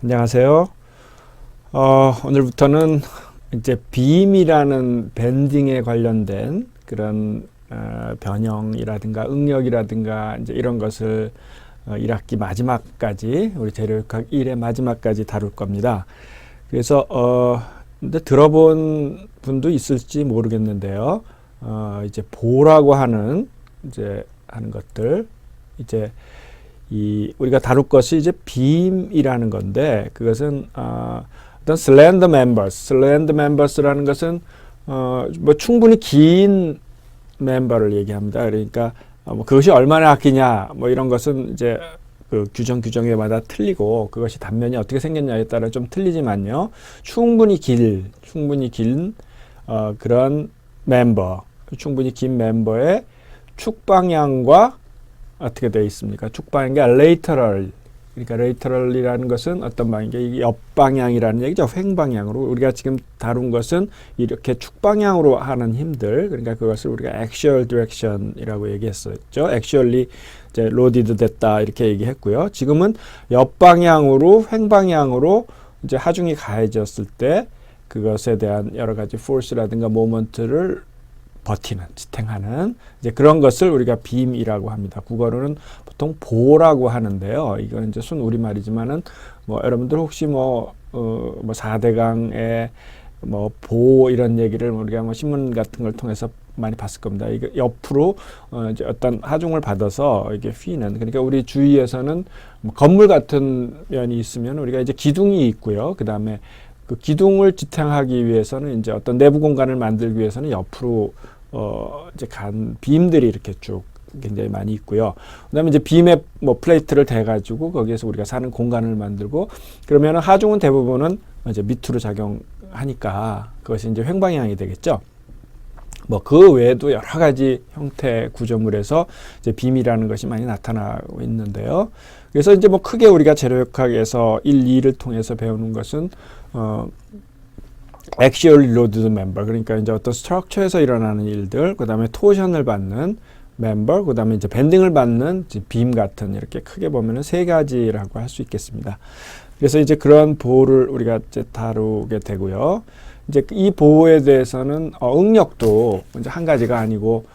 안녕하세요. 오늘부터는 이제 빔이라는 밴딩에 관련된 그런 변형이라든가 응력이라든가 이제 이런 것을 1학기 마지막까지 우리 재료역학 1의 마지막까지 다룰 겁니다. 그래서 근데 들어본 분도 있을지 모르겠는데요. 이제 보라고 하는 이제 하는 것들 이제 우리가 다룰 것이 이제 빔이라는 건데 그것은 어떤 slender members라는 것은 뭐 충분히 긴 멤버를 얘기합니다. 그러니까 뭐 그것이 얼마나 기냐 뭐 이런 것은 이제 그 규정에마다 틀리고 그것이 단면이 어떻게 생겼냐에 따라 좀 틀리지만요. 충분히 긴 그런 멤버, 충분히 긴 멤버의 축 방향과 어떻게 되어 있습니까? 축방향이 lateral. 그러니까 lateral이라는 것은 어떤 방향이 옆방향이라는 얘기죠. 횡방향으로. 우리가 지금 다룬 것은 이렇게 축방향으로 하는 힘들. 그러니까 그것을 우리가 axial direction이라고 얘기했었죠. actually 이제 loaded 됐다 이렇게 얘기했고요. 지금은 옆방향으로 횡방향으로 이제 하중이 가해졌을 때 그것에 대한 여러 가지 force라든가 moment를 버티는, 지탱하는 이제 그런 것을 우리가 빔이라고 합니다. 국어로는 보통 보라고 하는데요. 이건 이제 순 우리말이지만은 뭐 여러분들 혹시 뭐 4대강의 뭐 보 이런 얘기를 우리가 뭐 신문 같은 걸 통해서 많이 봤을 겁니다. 이게 옆으로 이제 어떤 하중을 받아서 이게 휘는, 그러니까 우리 주위에서는 뭐 건물 같은 면이 있으면 우리가 이제 기둥이 있고요. 그 다음에 그 기둥을 지탱하기 위해서는 이제 어떤 내부 공간을 만들기 위해서는 옆으로 이제 간 빔들이 이렇게 쭉 굉장히 많이 있고요. 그다음에 이제 빔에 뭐 플레이트를 대 가지고 거기에서 우리가 사는 공간을 만들고 그러면은 하중은 대부분은 이제 밑으로 작용하니까 그것이 이제 횡방향이 되겠죠. 뭐 그 외에도 여러 가지 형태 구조물에서 이제 빔이라는 것이 많이 나타나고 있는데요. 그래서 이제 뭐 크게 우리가 재료역학에서 1, 2를 통해서 배우는 것은 axially loaded member, 그러니까 이제 어떤 스트럭처에서 일어나는 일들, 그 다음에 토션을 받는 member, 그 다음에 이제 밴딩을 받는 빔 같은 이렇게 크게 보면은 세 가지라고 할 수 있겠습니다. 그래서 이제 그런 보호를 우리가 이제 다루게 되고요. 이제 이 보호에 대해서는 응력도 이제 한 가지가 아니고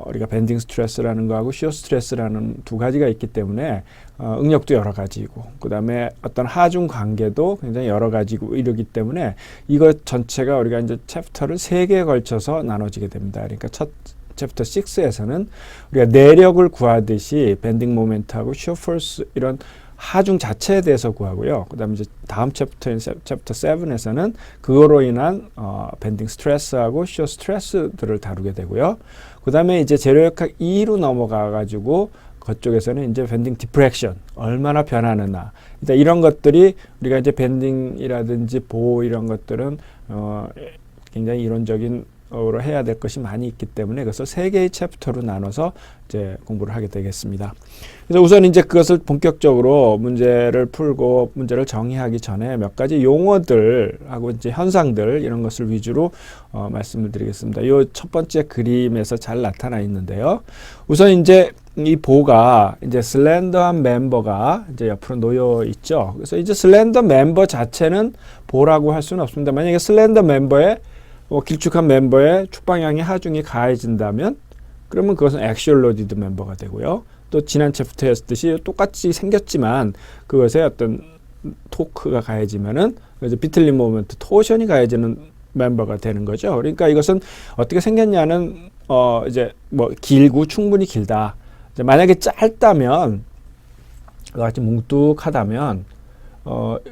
우리가 밴딩 스트레스라는 거하고 시어 스트레스라는 두 가지가 있기 때문에 응력도 여러 가지고 그 다음에 어떤 하중 관계도 굉장히 여러 가지고 이러기 때문에 이것 전체가 우리가 이제 챕터를 3개에 걸쳐서 나눠지게 됩니다. 그러니까 첫 챕터 6에서는 우리가 내력을 구하듯이 밴딩 모멘트하고 시어 포스 이런 하중 자체에 대해서 구하고요. 그 다음에 이제 다음 챕터인 챕터 7에서는 그거로 인한 밴딩 스트레스하고 시어 스트레스들을 다루게 되고요. 그 다음에 이제 재료역학 2로 넘어가 가지고 그쪽에서는 이제 밴딩 디프렉션 얼마나 변하느냐 일단 이런 것들이 우리가 이제 밴딩이라든지 보호 이런 것들은 굉장히 이론적인 로 해야 될 것이 많이 있기 때문에 그것을 3개의 챕터로 나눠서 이제 공부를 하게 되겠습니다. 그래서 우선 이제 그것을 본격적으로 문제를 풀고 문제를 정의하기 전에 몇 가지 용어들하고 이제 현상들 이런 것을 위주로 말씀을 드리겠습니다. 이 첫 번째 그림에서 잘 나타나 있는데요. 우선 이제 이 보가 이제 슬렌더한 멤버가 이제 옆으로 놓여 있죠. 그래서 이제 슬렌더 멤버 자체는 보라고 할 수는 없습니다. 만약에 슬렌더 멤버에 길쭉한 멤버의 축방향이 하중이 가해진다면 그러면 그것은 axial loaded 멤버가 되고요. 또 지난 챕터에 했듯이 똑같이 생겼지만 그것에 어떤 토크가 가해지면은 그래서 비틀린 모멘트 토션이 가해지는 멤버가 되는 거죠. 그러니까 이것은 어떻게 생겼냐는 이제 뭐 길고 충분히 길다. 이제 만약에 짧다면 같이 뭉뚝하다면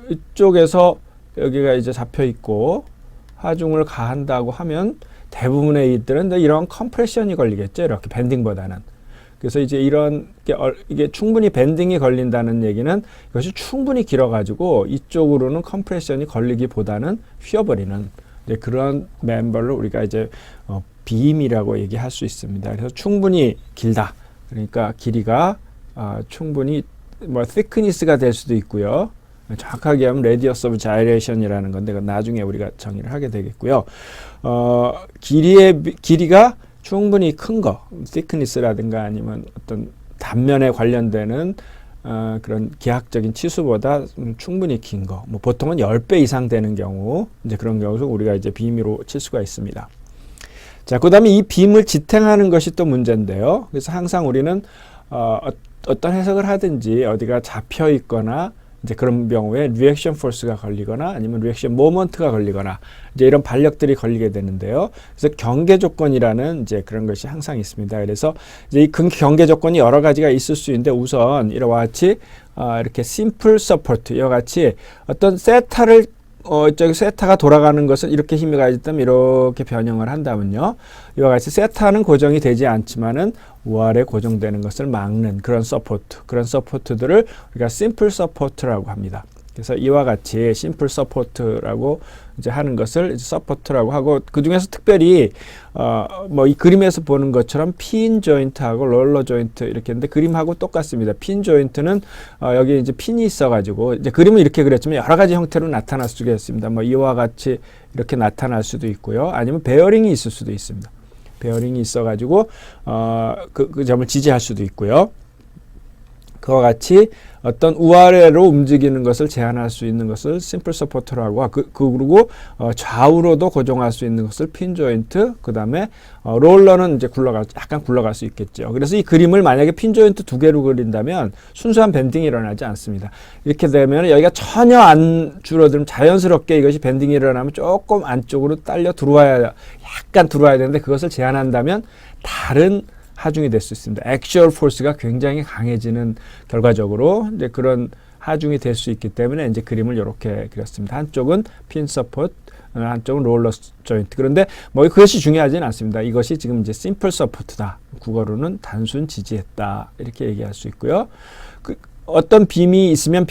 이쪽에서 여기가 이제 잡혀 있고 하중을 가한다고 하면 대부분의 일들은 이런 컴프레션이 걸리겠죠. 이렇게 밴딩보다는. 그래서 이제 이런 이게 충분히 밴딩이 걸린다는 얘기는 이것이 충분히 길어가지고 이쪽으로는 컴프레션이 걸리기보다는 휘어버리는 이제 그런 멤버를 우리가 이제 빔이라고 얘기할 수 있습니다. 그래서 충분히 길다. 그러니까 길이가 충분히 뭐 thickness가 될 수도 있고요. 정확하게 하면 radius of gyration이라는 건데 나중에 우리가 정의를 하게 되겠고요. 길이가 충분히 큰 거, thickness라든가 아니면 어떤 단면에 관련되는 그런 기하학적인 치수보다 충분히 긴 거, 뭐 보통은 10배 이상 되는 경우, 이제 그런 경우서 우리가 이제 빔으로 칠 수가 있습니다. 자, 그 다음에 이 빔을 지탱하는 것이 또 문제인데요. 그래서 항상 우리는 어떤 해석을 하든지 어디가 잡혀 있거나 이제 그런 경우에 리액션 포스가 걸리거나 아니면 리액션 모먼트가 걸리거나 이제 이런 반력들이 걸리게 되는데요. 그래서 경계 조건이라는 이제 그런 것이 항상 있습니다. 그래서 이제 이 경계 조건이 여러 가지가 있을 수 있는데 우선 이와 같이 이렇게 심플 서포트 이와 같이 어떤 세타를 저기 세타가 돌아가는 것은 이렇게 힘이 가해졌다면 이렇게 변형을 한다면요. 이와 같이 세타는 고정이 되지 않지만은 우아래 고정되는 것을 막는 그런 서포트, 그런 서포트들을 우리가 심플 서포트라고 합니다. 그래서 이와 같이 심플 서포트라고 이제 하는 것을 이제 서포트라고 하고 그 중에서 특별히 뭐 이 그림에서 보는 것처럼 핀 조인트하고 롤러 조인트 이렇게 있는데 그림하고 똑같습니다. 핀 조인트는 여기 이제 핀이 있어가지고 이제 그림은 이렇게 그렸지만 여러 가지 형태로 나타날 수가 있습니다. 뭐 이와 같이 이렇게 나타날 수도 있고요. 아니면 베어링이 있을 수도 있습니다. 베어링이 있어가지고 그 점을 지지할 수도 있고요. 그와 같이 어떤 우아래로 움직이는 것을 제한할 수 있는 것을 심플 서포트라고 하고 그리고 좌우로도 고정할 수 있는 것을 핀 조인트, 그 다음에 롤러는 이제 약간 굴러갈 수 있겠죠. 그래서 이 그림을 만약에 핀 조인트 두 개로 그린다면 순수한 밴딩이 일어나지 않습니다. 이렇게 되면 여기가 전혀 안 줄어들면 자연스럽게 이것이 밴딩이 일어나면 조금 안쪽으로 딸려 약간 들어와야 되는데 그것을 제한한다면 다른 하중이 될 수 있습니다. 액츄얼 포스가 굉장히 강해지는 결과적으로 이제 그런 하중이 될 수 있기 때문에 이제 그림을 이렇게 그렸습니다. 한쪽은 핀 서포트, 한쪽은 롤러 조인트. 그런데 뭐 그것이 중요하지는 않습니다. 이것이 지금 이제 심플 서포트다. 국어로는 단순 지지했다. 이렇게 얘기할 수 있고요. 어떤 빔이 있으면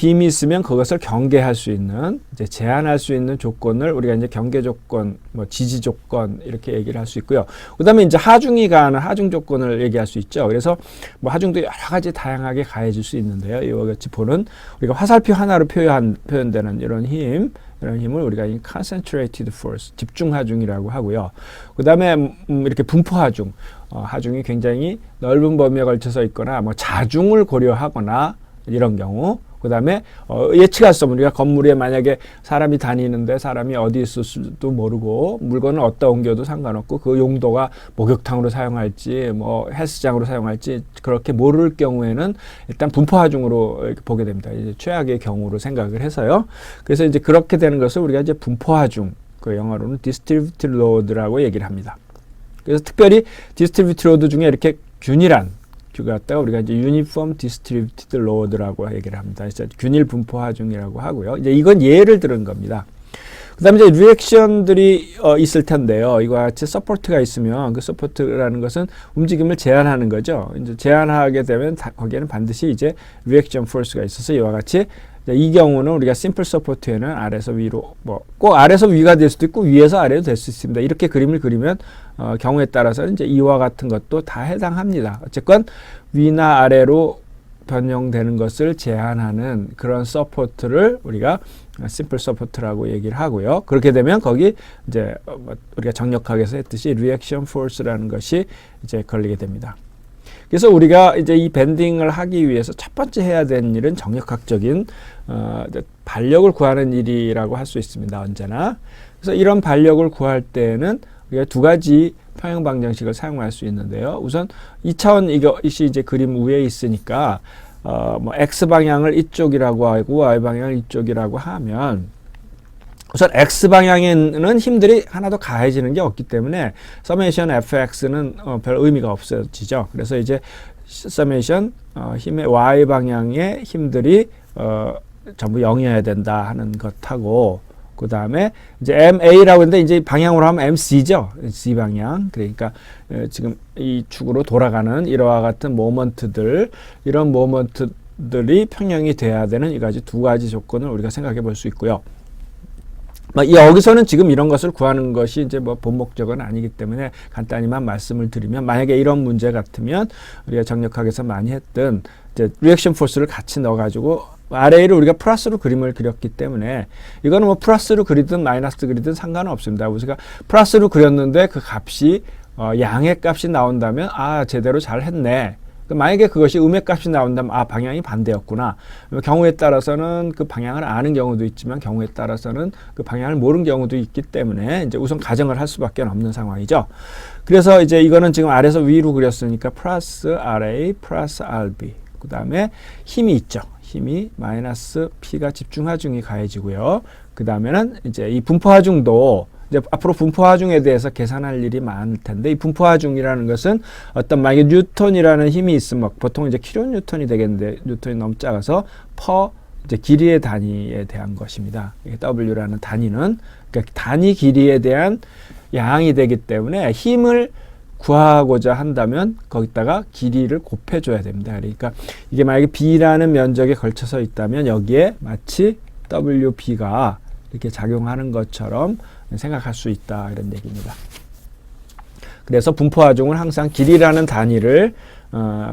그것을 경계할 수 있는, 이제 제한할 수 있는 조건을 우리가 이제 경계 조건, 뭐 지지 조건 이렇게 얘기를 할 수 있고요. 그다음에 이제 하중이 가하는 하중 조건을 얘기할 수 있죠. 그래서 뭐 하중도 여러 가지 다양하게 가해질 수 있는데요. 이와 같이 보는 우리가 화살표 하나로 표현되는 이런 힘을 우리가 concentrated force, 집중 하중이라고 하고요. 그다음에 이렇게 분포 하중, 하중이 굉장히 넓은 범위에 걸쳐서 있거나 뭐 자중을 고려하거나 이런 경우, 그 다음에 예측할 수 없는, 우리가 건물에 만약에 사람이 다니는데 사람이 어디 있을지도 모르고 물건을 어디다 옮겨도 상관없고 그 용도가 목욕탕으로 사용할지 뭐 헬스장으로 사용할지 그렇게 모를 경우에는 일단 분포하중으로 이렇게 보게 됩니다. 이제 최악의 경우로 생각을 해서요. 그래서 이제 그렇게 되는 것을 우리가 이제 분포하중, 그 영어로는 distributed load라고 얘기를 합니다. 그래서 특별히 distributed load 중에 이렇게 균일한 갖다가 우리가 이제 uniform distributed load라고 얘기를 합니다. 그래서 균일 분포 하중이라고 하고요. 이제 이건 예를 들은 겁니다. 그다음에 이제 리액션들이 있을 텐데요. 이와 같이 서포트가 있으면 그 서포트라는 것은 움직임을 제한하는 거죠. 이제 제한하게 되면 거기에는 반드시 이제 리액션 포스가 있어서 이와 같이 이 경우는 우리가 심플 서포트에는 아래에서 위로 뭐 꼭 아래에서 위가 될 수도 있고 위에서 아래로 될 수 있습니다. 이렇게 그림을 그리면 경우에 따라서는 이제 이와 같은 것도 다 해당합니다. 어쨌건 위나 아래로 변형되는 것을 제한하는 그런 서포트를 우리가 심플 서포트라고 얘기를 하고요. 그렇게 되면 거기 이제 우리가 정력학에서 했듯이 리액션 포스라는 것이 이제 걸리게 됩니다. 그래서 우리가 이제 이 밴딩을 하기 위해서 첫 번째 해야 되는 일은 정력학적인 반력을 구하는 일이라고 할 수 있습니다. 언제나. 그래서 이런 반력을 구할 때는 우리가 두 가지 평형 방정식을 사용할 수 있는데요. 우선 2차원 이것이 이제 그림 위에 있으니까 뭐 x 방향을 이쪽이라고 하고 y 방향을 이쪽이라고 하면 우선 x-방향에는 힘들이 하나도 가해지는 게 없기 때문에 서메이션 fx는 별 의미가 없어지죠. 그래서 이제 서메이션 힘의 y-방향의 힘들이 전부 0이어야 된다 하는 것하고 그 다음에 이제 MA라고 했는데 이제 방향으로 하면 MC죠. C 방향. 그러니까 지금 이 축으로 돌아가는 이와 같은 모먼트들, 이런 모먼트들이 평형이 돼야 되는 이 가지 두 가지 조건을 우리가 생각해 볼 수 있고요. 여기서는 지금 이런 것을 구하는 것이 이제 뭐 본 목적은 아니기 때문에 간단히만 말씀을 드리면, 만약에 이런 문제 같으면 우리가 정력학에서 많이 했던 이제 리액션 포스를 같이 넣어가지고 RA를 우리가 플러스로 그림을 그렸기 때문에 이거는 뭐 플러스로 그리든 마이너스로 그리든 상관은 없습니다. 우리가 플러스로 그렸는데 그 값이 양의 값이 나온다면 제대로 잘 했네. 만약에 그것이 음의 값이 나온다면 방향이 반대였구나. 경우에 따라서는 그 방향을 아는 경우도 있지만 경우에 따라서는 그 방향을 모르는 경우도 있기 때문에 이제 우선 가정을 할 수밖에 없는 상황이죠. 그래서 이제 이거는 지금 아래에서 위로 그렸으니까 플러스 RA 플러스 RB. 그 다음에 힘이 있죠. 힘이 마이너스 P가 집중하중이 가해지고요. 그 다음에는 이제 이 분포하중도 이제 앞으로 분포하중에 대해서 계산할 일이 많을 텐데 이 분포하중이라는 것은 어떤 만약에 뉴턴이라는 힘이 있으면 보통 이제 킬로뉴턴이 되겠는데 뉴턴이 너무 작아서 퍼 이제 길이의 단위에 대한 것입니다. W라는 단위는 그러니까 단위 길이에 대한 양이 되기 때문에 힘을 구하고자 한다면 거기다가 길이를 곱해줘야 됩니다. 그러니까 이게 만약에 B라는 면적에 걸쳐서 있다면 여기에 마치 WB가 이렇게 작용하는 것처럼 생각할 수 있다 이런 얘기입니다. 그래서 분포하중은 항상 길이라는 단위를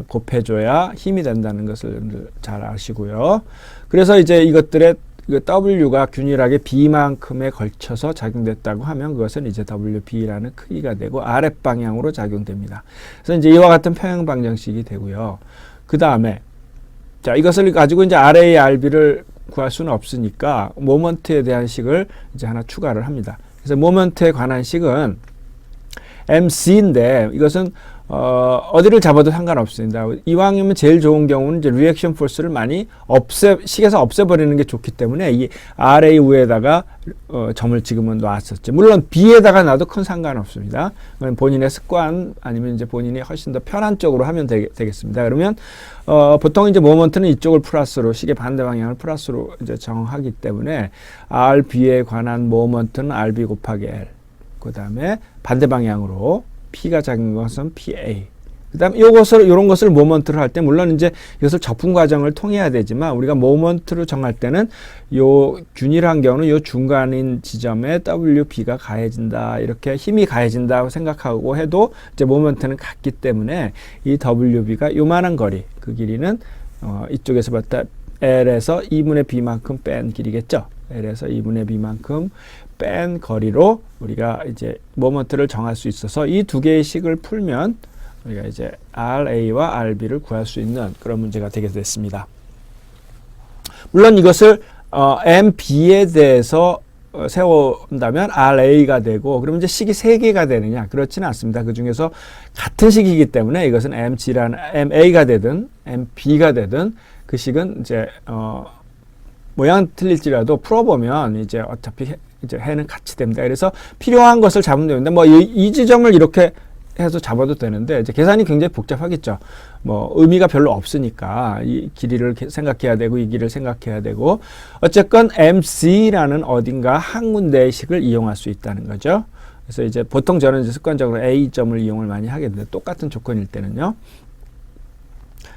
곱해줘야 힘이 된다는 것을 잘 아시고요. 그래서 이제 이것들의 W가 균일하게 B만큼에 걸쳐서 작용됐다고 하면 그것은 이제 WB라는 크기가 되고 아랫방향으로 작용됩니다. 그래서 이제 이와 같은 평행 방정식이 되고요. 그 다음에 자 이것을 가지고 이제 RA, RB를 구할 수는 없으니까 모먼트에 대한 식을 이제 하나 추가를 합니다. 그래서 모먼트에 관한 식은 MC인데 이것은 어디를 잡아도 상관없습니다. 이왕이면 제일 좋은 경우는 이제 리액션 포스를 많이 식에서 없애버리는 게 좋기 때문에 이 RA 위에다가 점을 지금은 놨었죠. 물론 B에다가 놔도 큰 상관없습니다. 본인의 습관 아니면 이제 본인이 훨씬 더 편한 쪽으로 하면 되겠습니다. 그러면 보통 이제 모먼트는 이쪽을 플러스로 식의 반대 방향을 플러스로 이제 정하기 때문에 RB에 관한 모먼트는 RB 곱하기 L. 그 다음에 반대 방향으로 P가 작은 것은 PA. 그 다음에 이런 것을 모먼트를 할 때, 물론 이제 이것을 적분 과정을 통해야 되지만, 우리가 모먼트를 정할 때는 요 균일한 경우는 요 중간인 지점에 WB가 가해진다, 이렇게 힘이 가해진다고 생각하고 해도 이제 모먼트는 같기 때문에 이 WB가 요만한 거리, 그 길이는, 이쪽에서 봤다 L에서 2분의 B만큼 뺀 길이겠죠. L에서 2분의 B만큼 뺀 거리로 우리가 이제 모먼트를 정할 수 있어서 이 두 개의 식을 풀면 우리가 이제 RA와 RB를 구할 수 있는 그런 문제가 되게 됐습니다. 물론 이것을 MB에 대해서 세운다면 RA가 되고 그러면 이제 식이 3개가 되느냐? 그렇지는 않습니다. 그 중에서 같은 식이기 때문에 이것은 MA가 되든 MB가 되든 그 식은 이제 모양 틀릴지라도 풀어보면 이제 어차피 이제 해는 같이 됩니다. 그래서 필요한 것을 잡으면 되는데 뭐 이 지점을 이렇게 해서 잡아도 되는데 이제 계산이 굉장히 복잡하겠죠. 뭐 의미가 별로 없으니까 이 길이를 생각해야 되고 이 길이를 생각해야 되고 어쨌건 MC라는 어딘가 한 군데의 식을 이용할 수 있다는 거죠. 그래서 이제 보통 저는 이제 습관적으로 A점을 이용을 많이 하게 되는데 똑같은 조건일 때는요.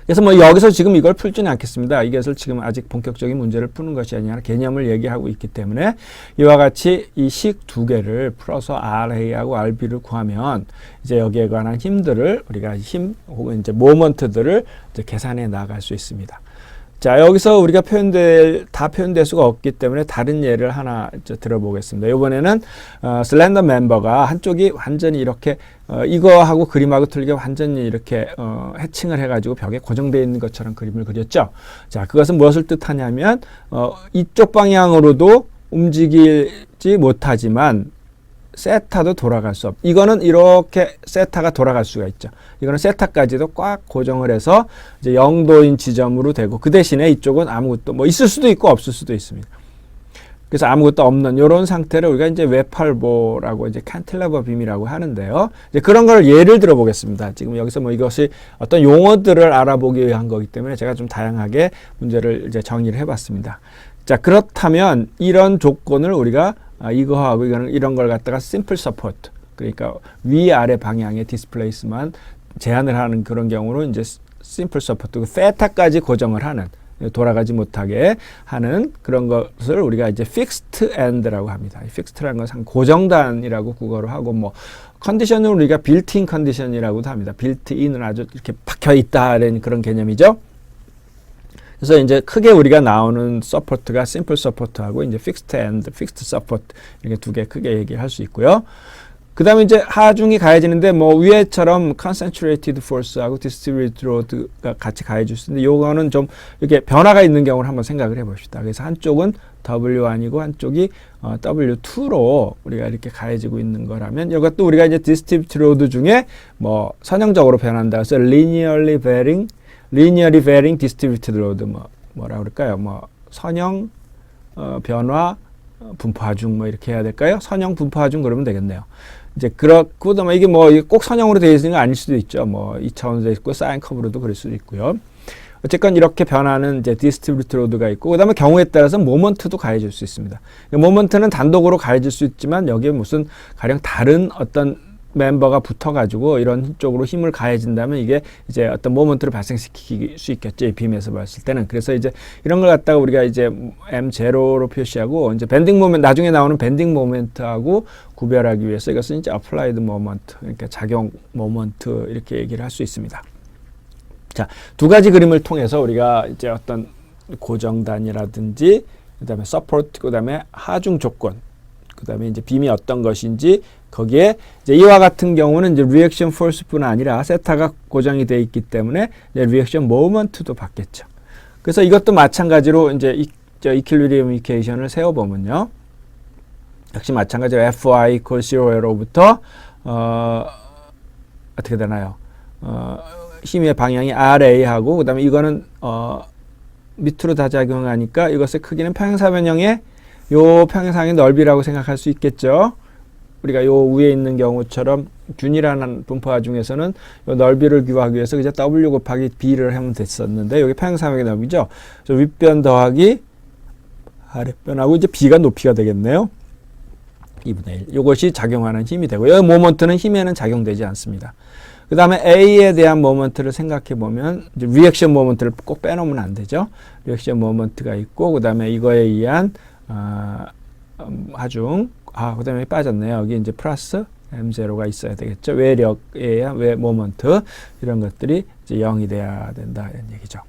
그래서 뭐 여기서 지금 이걸 풀지는 않겠습니다. 이것을 지금 아직 본격적인 문제를 푸는 것이 아니라 개념을 얘기하고 있기 때문에 이와 같이 이 식 두 개를 풀어서 RA하고 RB를 구하면 이제 여기에 관한 힘들을 우리가 힘 혹은 이제 모먼트들을 이제 계산해 나갈 수 있습니다. 자, 여기서 우리가 다 표현될 수가 없기 때문에 다른 예를 하나 이제 들어보겠습니다. 이번에는 슬렌더 멤버가 한쪽이 완전히 이렇게 이거하고 그림하고 틀리게 완전히 이렇게 해칭을 해가지고 벽에 고정되어 있는 것처럼 그림을 그렸죠. 자, 그것은 무엇을 뜻하냐면 이쪽 방향으로도 움직이지 못하지만 세타도 돌아갈 수 없. 이거는 이렇게 세타가 돌아갈 수가 있죠. 이거는 세타까지도 꽉 고정을 해서 이제 0도인 지점으로 되고 그 대신에 이쪽은 아무것도 뭐 있을 수도 있고 없을 수도 있습니다. 그래서 아무것도 없는 이런 상태를 우리가 이제 외팔보라고 이제 캔틸레버 빔이라고 하는데요. 이제 그런 걸 예를 들어 보겠습니다. 지금 여기서 뭐 이것이 어떤 용어들을 알아보기 위한 거기 때문에 제가 좀 다양하게 문제를 이제 정의를 해봤습니다. 자, 그렇다면 이런 조건을 우리가 이거하고 이런 걸 갖다가 simple support, 그러니까 위아래 방향의 디스플레이스만 제한을 하는 그런 경우로 이제 simple support, 세타까지 고정을 하는, 돌아가지 못하게 하는 그런 것을 우리가 이제 fixed end라고 합니다. fixed라는 것은 고정단이라고 국어로 하고 뭐 컨디션을 우리가 built-in 컨디션이라고도 합니다. built-in은 아주 이렇게 박혀 있다는 그런 개념이죠. 그래서 이제 크게 우리가 나오는 서포트가 심플 서포트하고 이제 픽스드 엔드, 픽스드 서포트 이렇게 두 개 크게 얘기할 수 있고요. 그 다음에 이제 하중이 가해지는데 뭐 위에처럼 concentrated force하고 distributed load가 같이 가해질 수 있는데 요거는 좀 이렇게 변화가 있는 경우를 한번 생각을 해 봅시다. 그래서 한쪽은 W1이고 한쪽이 W2로 우리가 이렇게 가해지고 있는 거라면 이것도 우리가 이제 distributed load 중에 뭐 선형적으로 변한다. 그래서 linearly varying distributed load 뭐라 그럴까요? 뭐 선형 변화 분포 하중 뭐 이렇게 해야 될까요? 선형 분포 하중 그러면 되겠네요. 이제 그렇고 뭐 이게 뭐 꼭 선형으로 되어 있는 건 아닐 수도 있죠. 뭐 2차원으로 있고 사인 커브로도 그럴 수도 있고요. 어쨌건 이렇게 변하는 이제 디스트리뷰트 로드가 있고 그다음에 경우에 따라서 모먼트도 가해질 수 있습니다. 모먼트는 단독으로 가해질 수 있지만 여기에 무슨 가령 다른 어떤 멤버가 붙어가지고 이런 쪽으로 힘을 가해진다면 이게 이제 어떤 모먼트를 발생시킬 수 있겠죠. 이 빔에서 봤을 때는. 그래서 이제 이런 걸 갖다가 우리가 이제 M0로 표시하고 이제 밴딩 모멘트, 나중에 나오는 밴딩 모멘트하고 구별하기 위해서 이것은 이제 applied moment, 그러니까 작용 모먼트 이렇게 얘기를 할 수 있습니다. 자, 두 가지 그림을 통해서 우리가 이제 어떤 고정단이라든지 그다음에 서포트, 그다음에 하중 조건, 그다음에 이제 빔이 어떤 것인지 거기에 이제 이와 같은 경우는 이제 리액션 포스뿐 아니라 세타가 고정이 되어 있기 때문에 이제 리액션 모먼트도 받겠죠. 그래서 이것도 마찬가지로 이제 이퀄리브리엄 이퀘이션을 세워 보면요. 역시 마찬가지로 Fy equals 0로부터 어떻게 되나요? 힘의 방향이 RA하고 그다음에 이거는 밑으로 다 작용하니까 이것의 크기는 평행사변형의 요 평행사변의 넓이라고 생각할 수 있겠죠. 우리가 요 위에 있는 경우처럼 균이라는 분포화 중에서는 요 넓이를 구하기 위해서 그냥 W 곱하기 B를 하면 됐었는데 여기 평행사변의 넓이죠. 그래서 윗변 더하기 아랫변하고 이제 B가 높이가 되겠네요. 2분의 1. 요것이 작용하는 힘이 되고요. 여기 모먼트는 힘에는 작용되지 않습니다. 그 다음에 A에 대한 모먼트를 생각해 보면 이제 리액션 모먼트를 꼭 빼놓으면 안 되죠. 리액션 모먼트가 있고 그 다음에 이거에 의한 하중 그 다음에 빠졌네요. 여기 이제 플러스 M0가 있어야 되겠죠. 외력에 의한 외 모먼트 이런 것들이 이제 0이 돼야 된다 이런 얘기죠.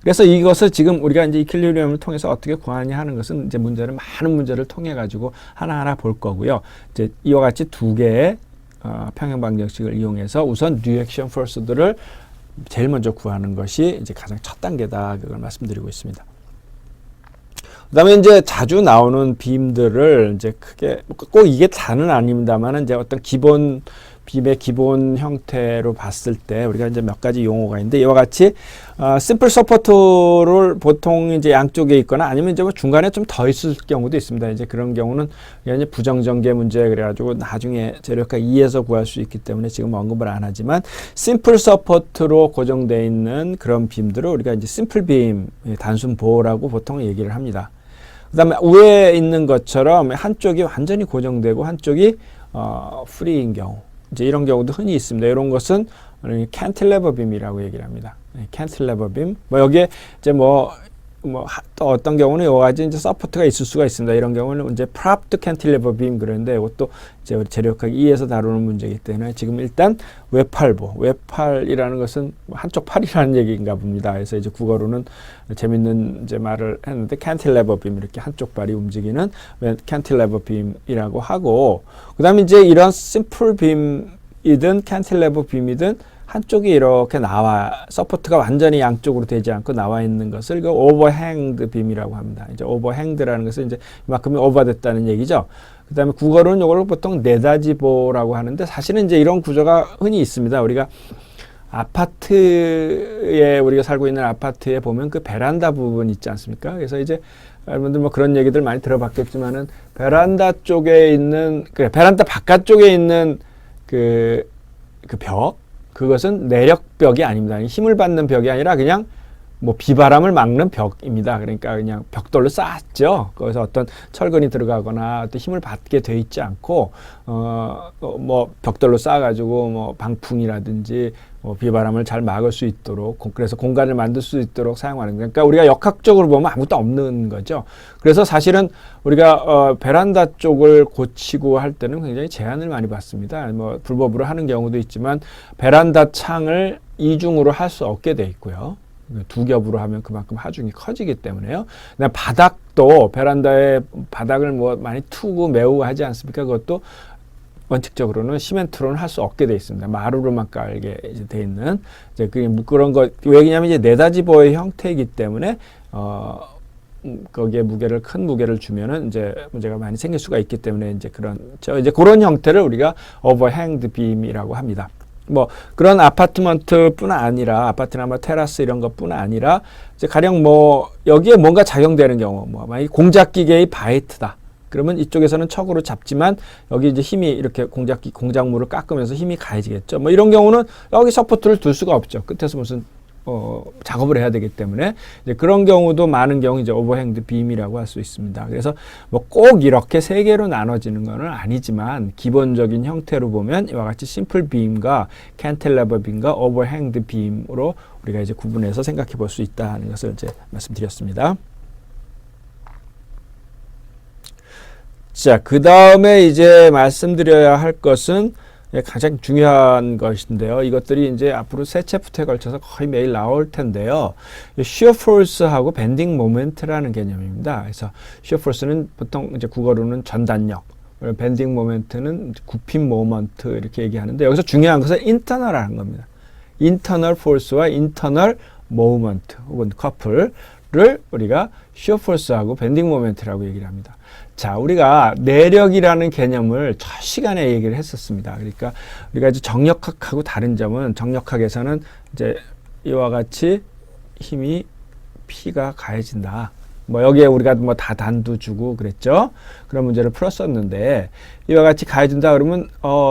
그래서 이것을 지금 우리가 이제 이퀄리브리엄을 통해서 어떻게 구하냐 하는 것은 이제 문제를 많은 문제를 통해 가지고 하나하나 볼 거고요. 이제 이와 같이 두 개의 평행 방정식을 이용해서 우선 리액션 포스들을 제일 먼저 구하는 것이 이제 가장 첫 단계다. 그걸 말씀드리고 있습니다. 그다음에 이제 자주 나오는 빔들을 이제 크게 꼭 이게 다는 아닙니다만은 이제 어떤 기본 빔의 기본 형태로 봤을 때 우리가 이제 몇 가지 용어가 있는데 이와 같이 심플 서포트를 보통 이제 양쪽에 있거나 아니면 이제 뭐 중간에 좀 더 있을 경우도 있습니다. 이제 그런 경우는 이제 부정전개 문제 그래가지고 나중에 재료가 2에서 구할 수 있기 때문에 지금 언급을 안 하지만 심플 서포트로 고정되어 있는 그런 빔들을 우리가 이제 심플 빔 단순 보호라고 보통 얘기를 합니다. 그다음에 위에 있는 것처럼 한쪽이 완전히 고정되고 한쪽이 프리인 경우 이제 이런 경우도 흔히 있습니다. 이런 것은 캔틸레버 빔이라고 얘기를 합니다. 캔틸레버 빔. 뭐 여기에 이제 또 어떤 경우는 여러 가지 이제 서포트가 있을 수가 있습니다. 이런 경우는 이제 propped cantilever beam 그러는데 이것도 이제 재료학학 2에서 다루는 문제이기 때문에 지금 일단 외팔보. 외팔이라는 것은 한쪽 팔이라는 얘기인가 봅니다. 그래서 이제 국어로는 재밌는 이제 말을 했는데 cantilever beam 이렇게 한쪽 발이 움직이는 cantilever beam이라고 하고 그다음에 이제 이런 simple beam이든 cantilever beam이든 한쪽이 이렇게 서포트가 완전히 양쪽으로 되지 않고 나와 있는 것을 그 오버핸드 빔이라고 합니다. 이제 오버핸드라는 것은 이제 이만큼이 오버됐다는 얘기죠. 그 다음에 국어로는 이걸 보통 네다지보라고 하는데 사실은 이제 이런 구조가 흔히 있습니다. 우리가 아파트에 우리가 살고 있는 아파트에 보면 그 베란다 부분 있지 않습니까? 그래서 이제 여러분들 뭐 그런 얘기들 많이 들어봤겠지만은 베란다 쪽에 있는 베란다 바깥쪽에 있는 그 벽 그것은 내력벽이 아닙니다. 힘을 받는 벽이 아니라 그냥 뭐 비바람을 막는 벽입니다. 그러니까 그냥 벽돌로 쌓았죠. 거기서 어떤 철근이 들어가거나 어떤 힘을 받게 돼 있지 않고 뭐 벽돌로 쌓아가지고 뭐 방풍이라든지 비바람을 잘 막을 수 있도록 그래서 공간을 만들 수 있도록 사용하는 거예요. 그러니까 우리가 역학적으로 보면 아무것도 없는 거죠. 그래서 사실은 우리가 베란다 쪽을 고치고 할 때는 굉장히 제한을 많이 받습니다. 뭐 불법으로 하는 경우도 있지만 베란다 창을 이중으로 할 수 없게 돼 있고요. 두 겹으로 하면 그만큼 하중이 커지기 때문에요. 그다음에 바닥도 베란다에 바닥을 뭐 많이 투고 메우고 하지 않습니까? 그것도 원칙적으로는 시멘트로는 할 수 없게 되어 있습니다. 마루로만 깔게 되어 있는 이제 그런 거 왜냐하면 이제 네다지보의 형태이기 때문에 거기에 큰 무게를 주면은 이제 문제가 많이 생길 수가 있기 때문에 이제 그런 형태를 우리가 overhanged beam이라고 합니다. 뭐 그런 아파트먼트뿐 아니라 아파트나 뭐 테라스 이런 것뿐 아니라 이제 가령 뭐 여기에 뭔가 작용되는 경우 뭐 만약에 공작기계의 바이트다. 그러면 이쪽에서는 척으로 잡지만 여기 이제 힘이 이렇게 공작물을 깎으면서 힘이 가해지겠죠. 뭐 이런 경우는 여기 서포트를 둘 수가 없죠. 끝에서 무슨 작업을 해야 되기 때문에 이제 그런 경우도 많은 경우 이제 오버핸드 빔이라고 할 수 있습니다. 그래서 뭐 꼭 이렇게 세 개로 나눠지는 것은 아니지만 기본적인 형태로 보면 이와 같이 심플 빔과 캔틸레버 빔과 오버핸드 빔으로 우리가 이제 구분해서 생각해 볼 수 있다는 것을 이제 말씀드렸습니다. 자, 그 다음에 이제 말씀드려야 할 것은 가장 중요한 것인데요. 이것들이 이제 앞으로 세 챕터에 걸쳐서 거의 매일 나올 텐데요. shear force하고 bending moment라는 개념입니다. 그래서 shear force는 보통 이제 국어로는 전단력, bending moment는 굽힘 모먼트 이렇게 얘기하는데 여기서 중요한 것은 internal하는 겁니다. internal force와 internal movement 혹은 커플을 우리가 shear force하고 bending moment라고 얘기를 합니다. 자, 우리가 내력이라는 개념을 첫 시간에 얘기를 했었습니다. 그러니까 우리가 이제 정력학하고 다른 점은 정력학에서는 이제 이와 같이 힘이 P가 가해진다. 뭐 여기에 우리가 뭐 다 단두 주고 그랬죠. 그런 문제를 풀었었는데 이와 같이 가해진다 그러면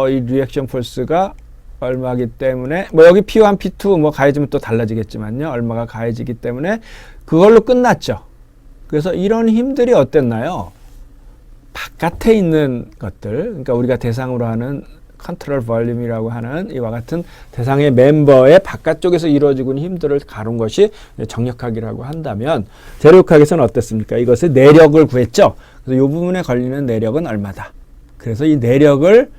이 리액션 포스가 얼마기 때문에 뭐 여기 P1, P2 뭐 가해지면 또 달라지겠지만요. 얼마가 가해지기 때문에 그걸로 끝났죠. 그래서 이런 힘들이 어땠나요? 바깥에 있는 것들, 그러니까 우리가 대상으로 하는 컨트롤 볼륨이라고 하는 이와 같은 대상의 멤버의 바깥쪽에서 이루어지고 있는 힘들을 가른 것이 정력학이라고 한다면 제로역학에서는 어땠습니까? 이것의 내력을 구했죠. 그래서 이 부분에 걸리는 내력은 얼마다. 그래서 이 내력은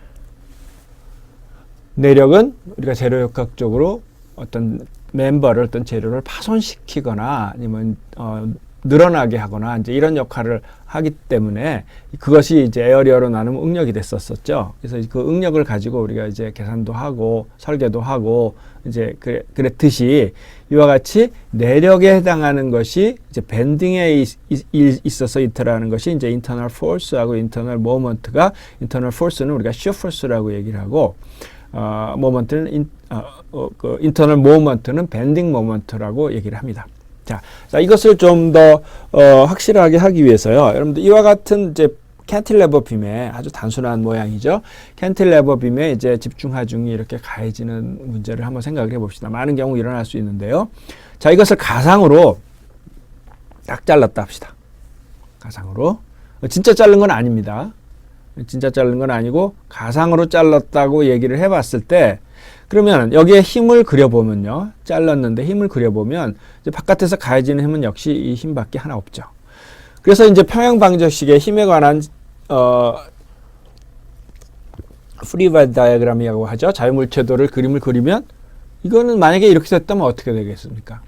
우리가 제로역학적으로 어떤 멤버를 어떤 재료를 파손시키거나 아니면 늘어나게 하거나 이제 이런 역할을 하기 때문에 그것이 이제 에어리어로 나누면 응력이 됐었었죠. 그래서 그 응력을 가지고 우리가 이제 계산도 하고 설계도 하고 이제 그랬듯이 이와 같이 내력에 해당하는 것이 이제 밴딩에 있어서 나타나는 것이 이제 internal force하고 internal moment가 internal force는 우리가 shear force라고 얘기를 하고 moment는 internal moment는 bending moment라고 얘기를 합니다. 자, 이것을 좀 더 확실하게 하기 위해서요. 여러분들 이와 같은 이제 캔틸레버 빔의 아주 단순한 모양이죠. 캔틸레버 빔에 이제 집중하중이 이렇게 가해지는 문제를 한번 생각을 해봅시다. 많은 경우 일어날 수 있는데요. 자, 이것을 가상으로 딱 잘랐다 합시다. 가상으로. 진짜 자른 건 아닙니다. 진짜 자른 건 아니고 가상으로 잘랐다고 얘기를 해봤을 때 그러면 여기에 힘을 그려보면요. 잘랐는데 힘을 그려보면 이제 바깥에서 가해지는 힘은 역시 이 힘밖에 하나 없죠. 그래서 이제 평형방정식의 힘에 관한 프리바디 다이어그램이라고 하죠. 자유물체도를 그림을 그리면 이거는 만약에 이렇게 됐다면 어떻게 되겠습니까?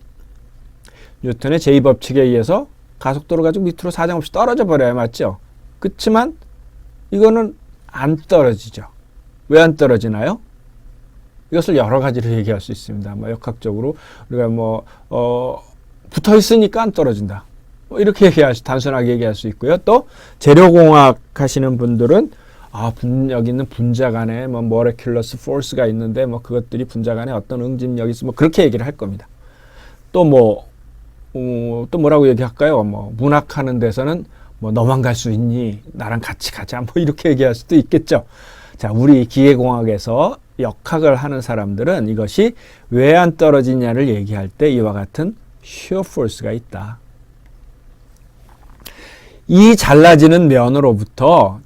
뉴턴의 제2법칙에 의해서 가속도를 가지고 밑으로 사정없이 떨어져 버려야 맞죠? 그렇지만 이거는 안 떨어지죠. 왜 안 떨어지나요? 이것을 여러 가지로 얘기할 수 있습니다. 뭐 역학적으로 우리가 붙어 있으니까 안 떨어진다. 뭐 이렇게 단순하게 얘기할 수 있고요. 또 재료공학 하시는 분들은 여기 있는 분자 간에 뭐 molecular force가 있는데 뭐 그것들이 분자 간에 어떤 응집력이 있어 뭐 그렇게 얘기를 할 겁니다. 또 또 뭐라고 얘기할까요? 뭐 문학하는 데서는 뭐 너만 갈 수 있니? 나랑 같이 가자. 뭐 이렇게 얘기할 수도 있겠죠. 자, 우리 기계공학에서 역학을 하는 사람들은 이것이 왜 안 떨어지냐를 얘기할 때 이와 같은 shear force가 있다. 이 잘라지는 면으로부터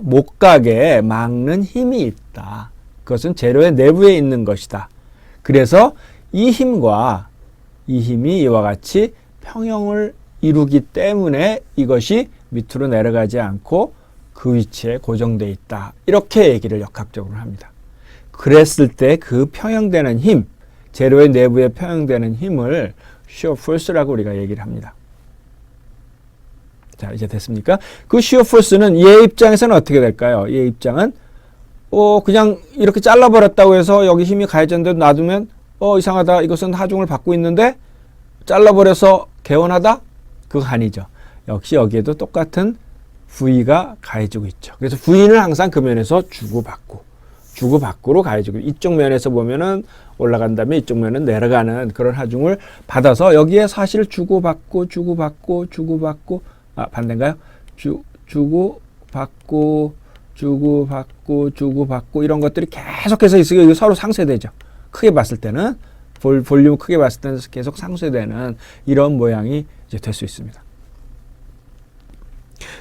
못 가게 막는 힘이 있다. 그것은 재료의 내부에 있는 것이다. 그래서 이 힘이 이와 같이 평형을 이루기 때문에 이것이 밑으로 내려가지 않고 그 위치에 고정되어 있다. 이렇게 얘기를 역학적으로 합니다. 그랬을 때 그 평형되는 힘, 재료의 내부에 평형되는 힘을 shear force라고 우리가 얘기를 합니다. 자, 이제 됐습니까? 그 shear force는 얘 입장에서는 어떻게 될까요? 얘 입장은 그냥 이렇게 잘라버렸다고 해서 여기 힘이 가해졌는데 놔두면 이상하다. 이것은 하중을 받고 있는데 잘라버려서 개원하다? 그거 아니죠. 역시 여기에도 똑같은 V가 가해지고 있죠. 그래서 V는 항상 그 면에서 주고받고로 가해지고 이쪽 면에서 보면은 올라간 다음에 이쪽 면은 내려가는 그런 하중을 받아서 여기에 사실 주고받고 반대인가요? 주고받고 이런 것들이 계속해서 있으니까 이거 서로 상쇄되죠. 크게 봤을 때는 볼륨 크게 봤을 때는 계속 상쇄되는 이런 모양이 이제 될 수 있습니다.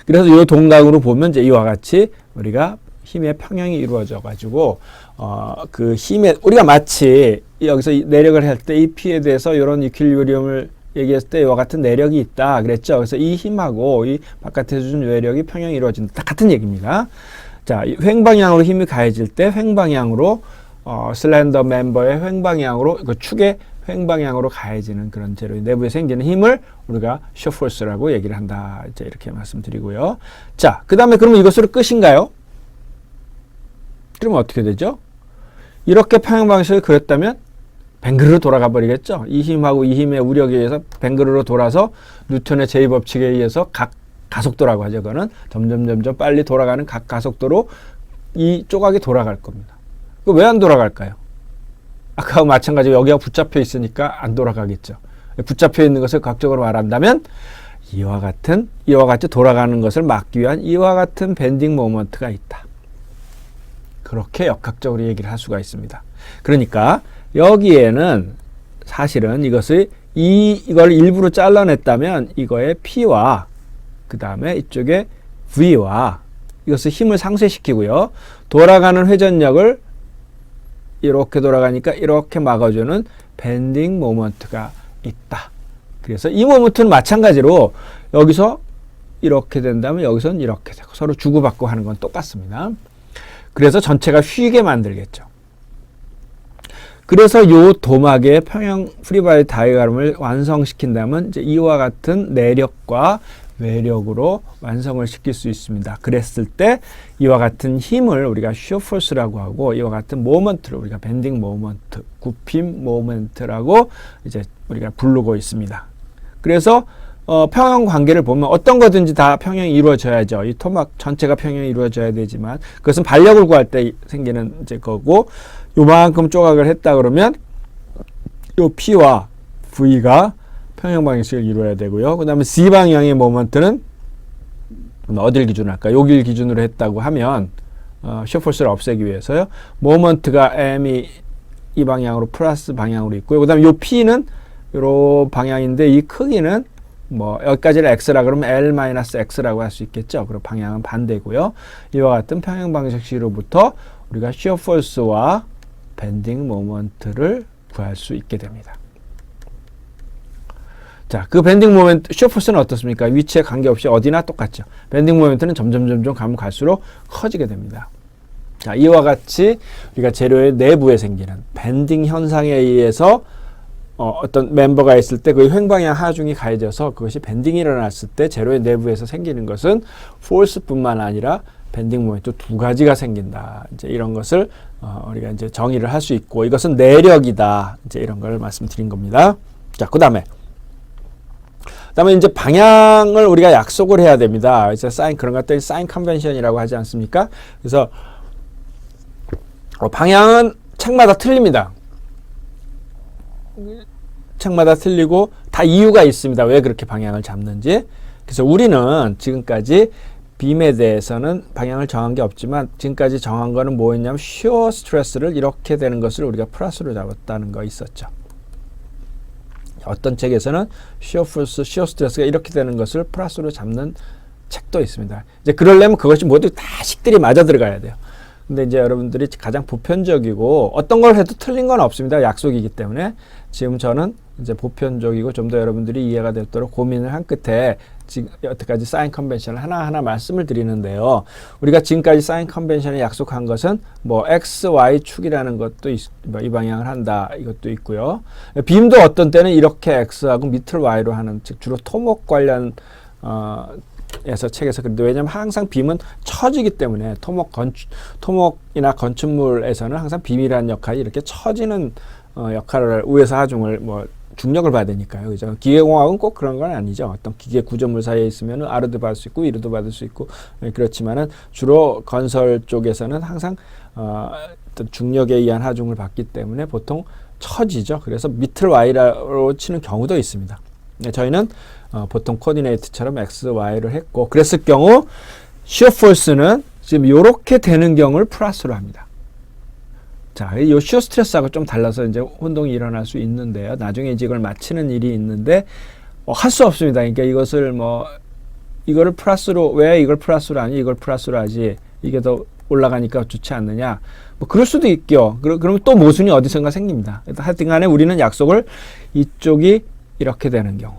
그래서 이 동강으로 보면 이제 이와 같이 우리가 힘의 평형이 이루어져 가지고 그 힘의 우리가 마치 여기서 내력을 할 때 이 P에 대해서 이런 이퀄리브리엄을 얘기했을 때 이와 같은 내력이 있다 그랬죠. 그래서 이 힘하고 이 바깥에서 준 외력이 평형이 이루어진다. 같은 얘기입니다. 자, 횡방향으로 힘이 가해질 때 횡방향으로 슬렌더 멤버의 횡방향으로 그 축의 횡방향으로 가해지는 그런 재료의 내부에 생기는 힘을 우리가 shear force라고 얘기를 한다. 이제 이렇게 말씀드리고요. 자, 그 다음에 그러면 이것으로 끝인가요? 그러면 어떻게 되죠? 이렇게 평형 방식을 그렸다면 뱅그르르 돌아가 버리겠죠. 이 힘하고 이 힘의 우력에 의해서 뱅그르르 돌아서 뉴턴의 제2법칙에 의해서 각 가속도라고 하죠. 그거는 점점 빨리 돌아가는 각 가속도로 이 조각이 돌아갈 겁니다. 왜 안 돌아갈까요? 아까와 마찬가지로 여기가 붙잡혀 있으니까 안 돌아가겠죠. 붙잡혀 있는 것을 과학적으로 말한다면 이와 같이 돌아가는 것을 막기 위한 이와 같은 밴딩 모먼트가 있다. 그렇게 역학적으로 얘기를 할 수가 있습니다. 그러니까 여기에는 사실은 이걸 일부러 잘라냈다면 이거의 P와 그 다음에 이쪽에 V와 이것을 힘을 상쇄시키고요. 돌아가는 회전력을 이렇게 돌아가니까 이렇게 막아주는 밴딩 모먼트가 있다. 그래서 이 모먼트는 마찬가지로 여기서 이렇게 된다면 여기서는 이렇게 되고 서로 주고받고 하는 건 똑같습니다. 그래서 전체가 휘게 만들겠죠. 그래서 이 도막의 평형 프리바디 다이아그램을 완성시킨다면 이제 이와 같은 내력과 외력으로 완성을 시킬 수 있습니다. 그랬을 때 이와 같은 힘을 우리가 shear force라고 하고 이와 같은 모먼트를 우리가 밴딩 모먼트, 굽힘 모먼트라고 이제 우리가 부르고 있습니다. 그래서 평형 관계를 보면 어떤 거든지 다 평형이 이루어져야죠. 이 토막 전체가 평형이 이루어져야 되지만 그것은 반력을 구할 때 생기는 이제 거고 요만큼 조각을 했다 그러면 요 P와 V가 평형 방식을 이루어야 되고요. 그 다음에 C 방향의 모먼트는 어딜 기준으로 할까? 여기를 기준으로 했다고 하면 shear force를 없애기 위해서요. 모먼트가 M이 이 방향으로 플러스 방향으로 있고요. 그 다음에 요 P는 요런 방향인데 이 크기는 여기까지를 X라 그러면 L-X라고 할 수 있겠죠. 그리고 방향은 반대고요. 이와 같은 평형 방식으로부터 우리가 shear force와 밴딩 모먼트를 구할 수 있게 됩니다. 자, 그 밴딩 모멘트, shear force는 어떻습니까? 위치에 관계없이 어디나 똑같죠. 밴딩 모멘트는 점점 가면 갈수록 커지게 됩니다. 자, 이와 같이 우리가 재료의 내부에 생기는 밴딩 현상에 의해서 어떤 멤버가 있을 때 그 횡방향 하중이 가해져서 그것이 밴딩이 일어났을 때 재료의 내부에서 생기는 것은 force뿐만 아니라 밴딩 모멘트 두 가지가 생긴다. 이제 이런 것을 우리가 이제 정의를 할 수 있고 이것은 내력이다. 이제 이런 걸 말씀드린 겁니다. 자, 그다음에 이제 방향을 우리가 약속을 해야 됩니다. 그래서 그런 것들이 사인 컨벤션이라고 하지 않습니까? 그래서 방향은 책마다 틀립니다. 책마다 틀리고 다 이유가 있습니다. 왜 그렇게 방향을 잡는지. 그래서 우리는 지금까지 빔에 대해서는 방향을 정한 게 없지만 지금까지 정한 거는 뭐였냐면 shear 스트레스를 이렇게 되는 것을 우리가 플러스로 잡았다는 거 있었죠. 어떤 책에서는 shear 스트레스가 이렇게 되는 것을 플러스로 잡는 책도 있습니다. 이제 그러려면 그것이 모두 다 식들이 맞아 들어가야 돼요. 근데 이제 여러분들이 가장 보편적이고 어떤 걸 해도 틀린 건 없습니다. 약속이기 때문에 지금 저는 이제 보편적이고 좀 더 여러분들이 이해가 되도록 고민을 한 끝에 지금 여태까지 사인 컨벤션을 하나하나 말씀을 드리는데요. 우리가 지금까지 사인 컨벤션에 약속한 것은 X, Y 축이라는 것도 이 방향을 한다. 이것도 있고요. 빔도 어떤 때는 이렇게 X하고 밑을 Y로 하는 즉 주로 토목 관련 에서 책에서 그런데 왜냐하면 항상 빔은 처지기 때문에 토목이나 건축물에서는 항상 빔이라는 역할이 이렇게 처지는 역할을 위에서 하중을 뭐 중력을 받으니까요. 그죠? 기계공학은 꼭 그런 건 아니죠. 어떤 기계 구조물 사이에 있으면 아래도 받을 수 있고 위로도 받을 수 있고 그렇지만은 주로 건설 쪽에서는 항상 어떤 중력에 의한 하중을 받기 때문에 보통 처지죠. 그래서 밑을 Y로 치는 경우도 있습니다. 저희는 보통 코디네이트처럼 X, Y를 했고 그랬을 경우 shear force는 지금 이렇게 되는 경우를 플러스로 합니다. 자, 이 shear 스트레스하고 좀 달라서 이제 혼동이 일어날 수 있는데요. 나중에 이제 이걸 맞히는 일이 있는데 할 수 없습니다. 그러니까 이거를 플러스로 왜 이걸 플러스로 하니 이걸 플러스로 하지 이게 더 올라가니까 좋지 않느냐 뭐 그럴 수도 있죠. 그러면 또 모순이 어디선가 생깁니다. 하여튼 간에 우리는 약속을 이쪽이 이렇게 되는 경우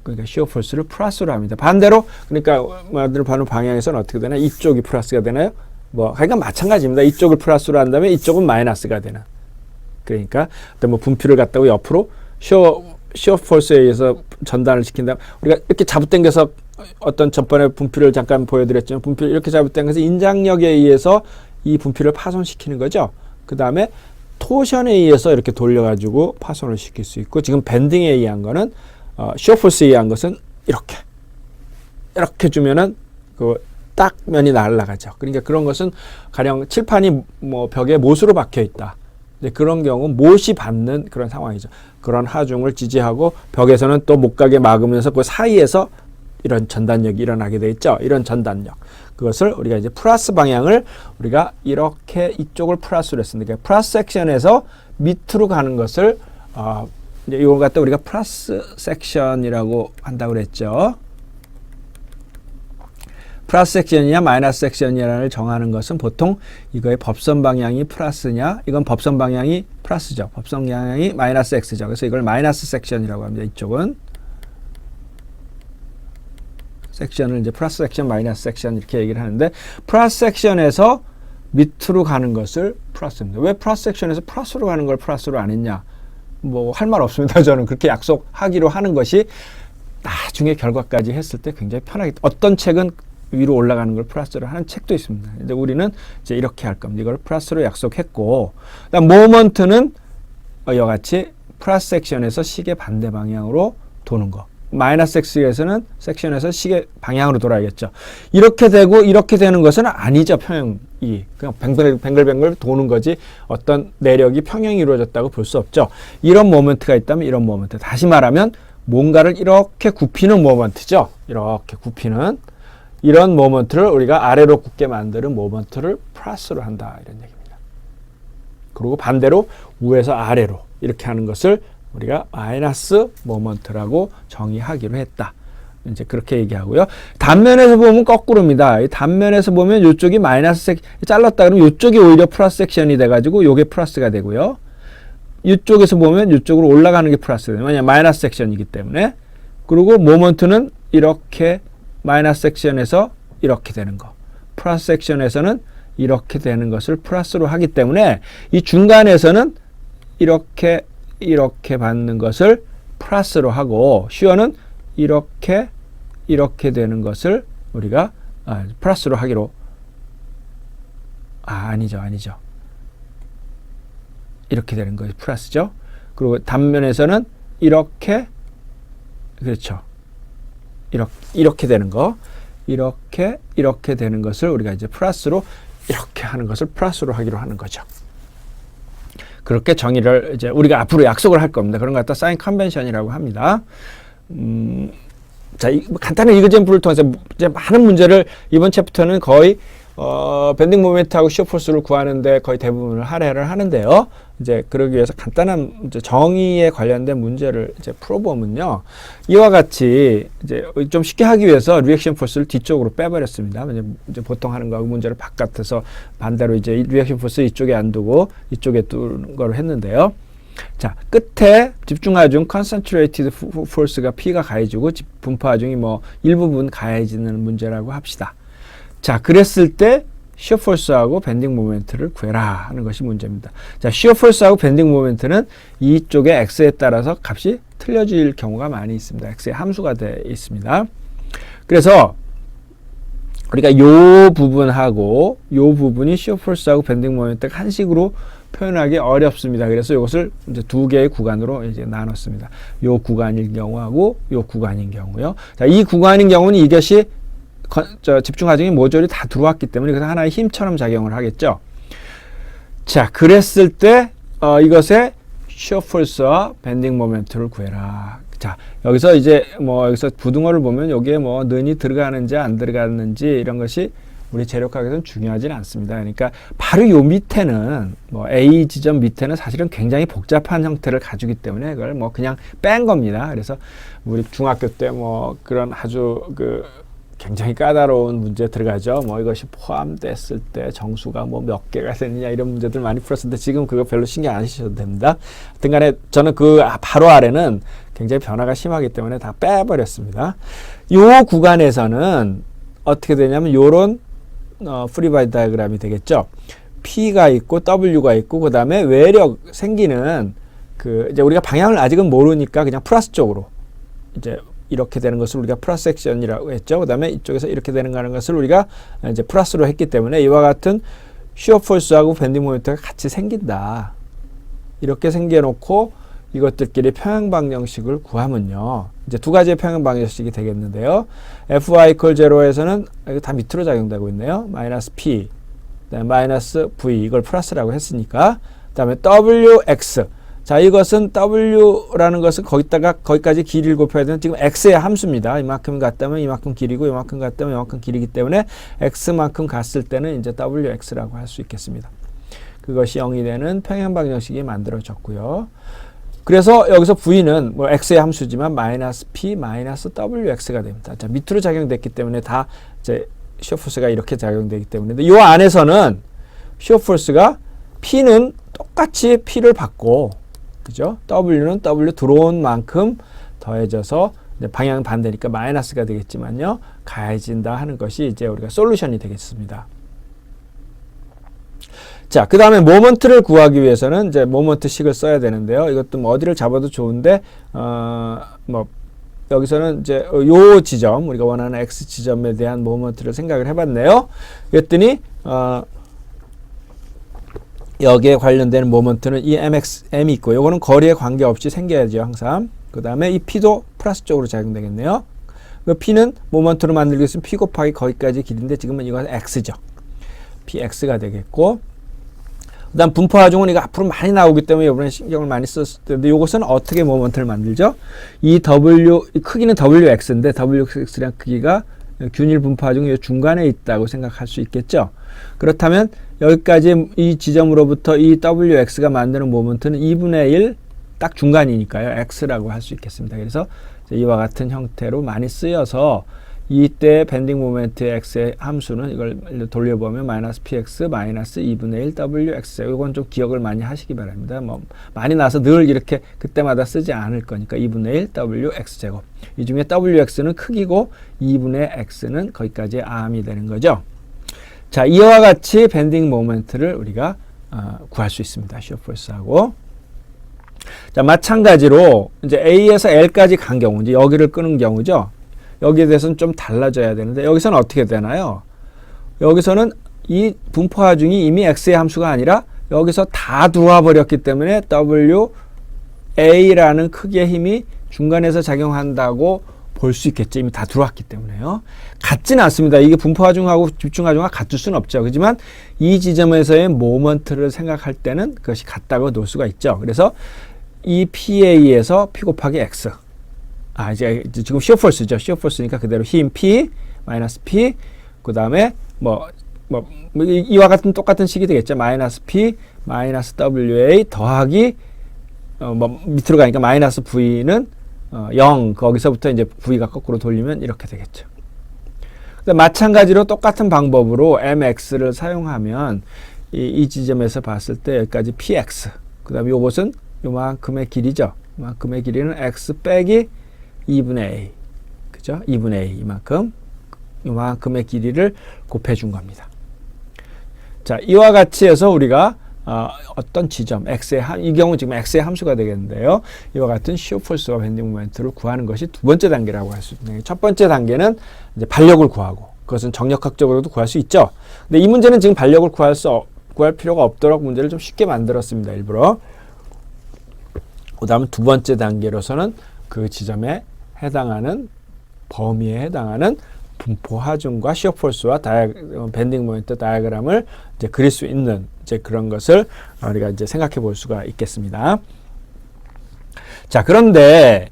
그러니까 shear force를 플러스로 합니다. 반대로 그러니까 만들 바로 방향에서는 어떻게 되나 이쪽이 플러스가 되나요? 그러니까 마찬가지입니다. 이쪽을 플러스로 한다면 이쪽은 마이너스가 되는. 그러니까 어떤 뭐 분필을 갖다가 옆으로 shear force에 의해서 전단을 시킨다면 우리가 이렇게 잡아당겨서 어떤 전번에 분필을 잠깐 보여드렸지만 분필을 이렇게 잡아당겨서 인장력에 의해서 이 분필을 파손시키는 거죠. 그 다음에 토션에 의해서 이렇게 돌려가지고 파손을 시킬 수 있고 지금 밴딩에 의한 거는 shear force에 의한 것은 이렇게 주면은 딱 면이 날아가죠. 그러니까 그런 것은 가령 칠판이 뭐 벽에 못으로 박혀 있다. 그런 경우 못이 받는 그런 상황이죠. 그런 하중을 지지하고 벽에서는 또 못 가게 막으면서 그 사이에서 이런 전단력이 일어나게 돼 있죠. 이런 전단력. 그것을 우리가 이제 플러스 방향을 우리가 이렇게 이쪽을 플러스로 했습니다. 그러니까 플러스 섹션에서 밑으로 가는 것을 이제 이걸 갖다 우리가 플러스 섹션이라고 한다고 그랬죠. 플러스 섹션이냐 마이너스 섹션이냐를 정하는 것은 보통 이거의 법선 방향이 플러스냐 이건 법선 방향이 플러스죠. 법선 방향이 마이너스 X죠. 그래서 이걸 마이너스 섹션이라고 합니다. 이쪽은 섹션을 이제 플러스 섹션 마이너스 섹션 이렇게 얘기를 하는데 플러스 섹션에서 밑으로 가는 것을 플러스입니다. 왜 플러스 섹션에서 플러스로 가는 걸 플러스로 안 했냐 뭐 할 말 없습니다. 저는 그렇게 약속하기로 하는 것이 나중에 결과까지 했을 때 굉장히 편하게 어떤 책은 위로 올라가는 걸 플러스로 하는 책도 있습니다. 이제 우리는 이제 이렇게 할 겁니다. 이걸 플러스로 약속했고, 그다음 모먼트는 이와 같이 플러스 섹션에서 시계 반대 방향으로 도는 거. 마이너스 섹션에서는 시계 방향으로 돌아야겠죠. 이렇게 되고 이렇게 되는 것은 아니죠. 평형이 그냥 뱅글뱅글 도는 거지 어떤 내력이 평형이 이루어졌다고 볼 수 없죠. 이런 모먼트가 있다면 이런 모먼트. 다시 말하면 뭔가를 이렇게 굽히는 모먼트죠. 이렇게 굽히는 이런 모먼트를 우리가 아래로 굽게 만드는 모먼트를 플러스로 한다 이런 얘기입니다. 그리고 반대로 위에서 아래로 이렇게 하는 것을 우리가 마이너스 모먼트라고 정의하기로 했다. 이제 그렇게 얘기하고요. 단면에서 보면 거꾸로입니다. 이 단면에서 보면 이쪽이 마이너스 잘랐다 그러면 이쪽이 오히려 플러스 섹션이 돼가지고 이게 플러스가 되고요. 이쪽에서 보면 이쪽으로 올라가는 게 플러스가 돼요. 왜냐하면 마이너스 섹션이기 때문에. 그리고 모먼트는 이렇게 마이너스 섹션에서 이렇게 되는 거. 플러스 섹션에서는 이렇게 되는 것을 플러스로 하기 때문에 이 중간에서는 이렇게 받는 것을 플러스로 하고 shear는 이렇게 되는 것을 우리가 플러스로 하기로 아니죠. 이렇게 되는 것이 플러스죠. 그리고 단면에서는 이렇게 그렇죠. 이렇게 되는 거. 이렇게 되는 것을 우리가 이제 플러스로 이렇게 하는 것을 플러스로 하기로 하는 거죠. 그렇게 정의를 이제 우리가 앞으로 약속을 할 겁니다. 그런 것 갖다 사인 컨벤션이라고 합니다. 자, 간단한 이그젠플을 통해서 이제 많은 문제를 이번 챕터는 거의 밴딩 모멘트하고 shear force를 구하는데 거의 대부분을 할애를 하는데요. 이제 그러기 위해서 간단한 이제 정의에 관련된 문제를 이제 풀어보면요. 이와 같이 이제 좀 쉽게 하기 위해서 리액션 포스를 뒤쪽으로 빼버렸습니다. 이제 보통 하는 거하고 문제를 바깥에서 반대로 이제 리액션 포스 이쪽에 안 두고 이쪽에 두는 걸 했는데요. 자, 끝에 집중하중 concentrated force가 P가 가해지고 분포하중이 뭐 일부분 가해지는 문제라고 합시다. 자, 그랬을 때 shear force하고 밴딩 모멘트를 구해라 하는 것이 문제입니다. 자, shear force하고 밴딩 모멘트는 이쪽의 x에 따라서 값이 틀려질 경우가 많이 있습니다. x의 함수가 되어 있습니다. 그래서 우리가 요 부분하고 요 부분이 시어 포스하고 밴딩 모멘트가 한식으로 표현하기 어렵습니다. 그래서 이것을 이제 두 개의 구간으로 이제 나눴습니다. 요 구간일 경우하고 요 구간인 경우요. 자, 이 구간인 경우는 이것이 집중 과정이 모조리 다 들어왔기 때문에 그래서 하나의 힘처럼 작용을 하겠죠. 자, 그랬을 때 이것의 시어 포스와 밴딩 모멘트를 구해라. 자, 여기서 이제 뭐 여기서 부등호를 보면 여기에 뭐 는이 들어가는지 안 들어가는지 이런 것이 우리 재력학에서는 중요하지는 않습니다. 그러니까 바로 요 밑에는 뭐 A 지점 밑에는 사실은 굉장히 복잡한 형태를 가지기 때문에 그걸 뭐 그냥 뺀 겁니다. 그래서 우리 중학교 때 뭐 그런 아주 그 굉장히 까다로운 문제 들어가죠. 뭐 이것이 포함됐을 때 정수가 뭐 몇 개가 되느냐 이런 문제들 많이 풀었는데 지금 그거 별로 신경 안 쓰셔도 됩니다. 하여튼 간에 저는 그 바로 아래는 굉장히 변화가 심하기 때문에 다 빼버렸습니다. 요 구간에서는 어떻게 되냐면 요런 프리바디 다이어그램이 되겠죠. P가 있고 W가 있고 그 다음에 외력 생기는 그 이제 우리가 방향을 아직은 모르니까 그냥 플러스 쪽으로 이제 이렇게 되는 것을 우리가 플러스 섹션이라고 했죠. 그 다음에 이쪽에서 이렇게 되는 것을 우리가 이제 플러스로 했기 때문에 이와 같은 시어 포스하고 밴딩 모멘트가 같이 생긴다. 이렇게 생겨놓고 이것들끼리 평행 방정식을 구하면요. 이제 두 가지의 평행 방정식이 되겠는데요. fy equal 0에서는 이거 다 밑으로 작용되고 있네요. 마이너스 p, 그다음에 마이너스 v 이걸 플러스라고 했으니까 그다음에 wx. 자, 이것은 w라는 것은 거기까지 길이를 곱해야 되는 지금 x의 함수입니다. 이만큼 같다면 이만큼 길이고 이만큼 같다면 이만큼 길이기 때문에 x만큼 갔을 때는 이제 wx라고 할 수 있겠습니다. 그것이 0이 되는 평행 방정식이 만들어졌고요. 그래서 여기서 v는 뭐 x의 함수지만 마이너스 p 마이너스 wx가 됩니다. 자, 밑으로 작용됐기 때문에 다 이제 시어 포스가 이렇게 작용되기 때문에 이 안에서는 시어 포스가 p는 똑같이 p를 받고 그죠? w는 w 들어온 만큼 더해져서 방향 반대니까 마이너스가 되겠지만요. 가해진다 하는 것이 이제 우리가 솔루션이 되겠습니다. 자, 그 다음에 모먼트를 구하기 위해서는 이제 모먼트식을 써야 되는데요. 이것도 뭐 어디를 잡아도 좋은데, 뭐, 여기서는 이제 요 지점, 우리가 원하는 X 지점에 대한 모먼트를 생각을 해봤네요. 그랬더니, 여기에 관련되는 모먼트는 이 m이 있고, 요거는 거리에 관계없이 생겨야죠, 항상. 그 다음에 이 P도 플러스 쪽으로 작용되겠네요. 그 P는 모먼트로 만들기 위해서 P 곱하기 거기까지 길인데, 지금은 이건 X죠. PX가 되겠고, 그 다음 분포하중은 이거 앞으로 많이 나오기 때문에 이번에 신경을 많이 썼을 텐데 이것은 어떻게 모먼트를 만들죠? 이 크기는 WX인데 WX랑 크기가 균일 분포하중 이 중간에 있다고 생각할 수 있겠죠? 그렇다면 여기까지 이 지점으로부터 이 WX가 만드는 모먼트는 2분의 1 딱 중간이니까요. X라고 할 수 있겠습니다. 그래서 이와 같은 형태로 많이 쓰여서 이때 밴딩 모멘트의 x의 함수는 이걸 돌려보면 마이너스 px 마이너스 2분의 1 wx. 이건 좀 기억을 많이 하시기 바랍니다. 뭐 많이 나서 늘 이렇게 그때마다 쓰지 않을 거니까 2분의 1 wx 제곱. 이 중에 wx는 크기고 2분의 x는 거기까지의 암이 되는 거죠. 자, 이와 같이 밴딩 모멘트를 우리가 구할 수 있습니다. 시어 포스하고. 자, 마찬가지로 이제 A에서 L까지 간 경우, 이제 여기를 끄는 경우죠. 여기에 대해서는 좀 달라져야 되는데 여기서는 어떻게 되나요? 여기서는 이 분포하중이 이미 x의 함수가 아니라 여기서 다 들어와 버렸기 때문에 WA라는 크기의 힘이 중간에서 작용한다고 볼 수 있겠죠. 이미 다 들어왔기 때문에요. 같지는 않습니다. 이게 분포하중하고 집중하중과 같을 수는 없죠. 그렇지만 이 지점에서의 모먼트를 생각할 때는 그것이 같다고 놓을 수가 있죠. 그래서 이 PA에서 P 곱하기 X. 이제 지금 시어 포스죠. 시어 포스니까 그대로 힘 P 마이너스 P 그 다음에 이와 같은 똑같은 식이 되겠죠. 마이너스 P 마이너스 WA 더하기 밑으로 가니까 마이너스 V는 0 거기서부터 이제 V가 거꾸로 돌리면 이렇게 되겠죠. 마찬가지로 똑같은 방법으로 MX를 사용하면 이 지점에서 봤을 때 여기까지 PX 그 다음에 이것은 요만큼의 길이죠. 요만큼의 길이는 X 빼기 2분의 A. 그죠? 2분의 A. 이만큼의 길이를 곱해준 겁니다. 자, 이와 같이 해서 우리가 어떤 지점, 이 경우 지금 X의 함수가 되겠는데요. 이와 같은 시어 포스와 밴딩 모멘트를 구하는 것이 두 번째 단계라고 할 수 있네요. 첫 번째 단계는 이제 반력을 구하고, 그것은 정력학적으로도 구할 수 있죠. 근데 이 문제는 지금 반력을 구할 필요가 없도록 문제를 좀 쉽게 만들었습니다. 일부러. 그 다음 두 번째 단계로서는 그 지점에 해당하는 범위에 해당하는 분포 하중과 시어 포스와 밴딩 모멘트 다이어그램을 이제 그릴 수 있는 이제 그런 것을 우리가 이제 생각해 볼 수가 있겠습니다. 자, 그런데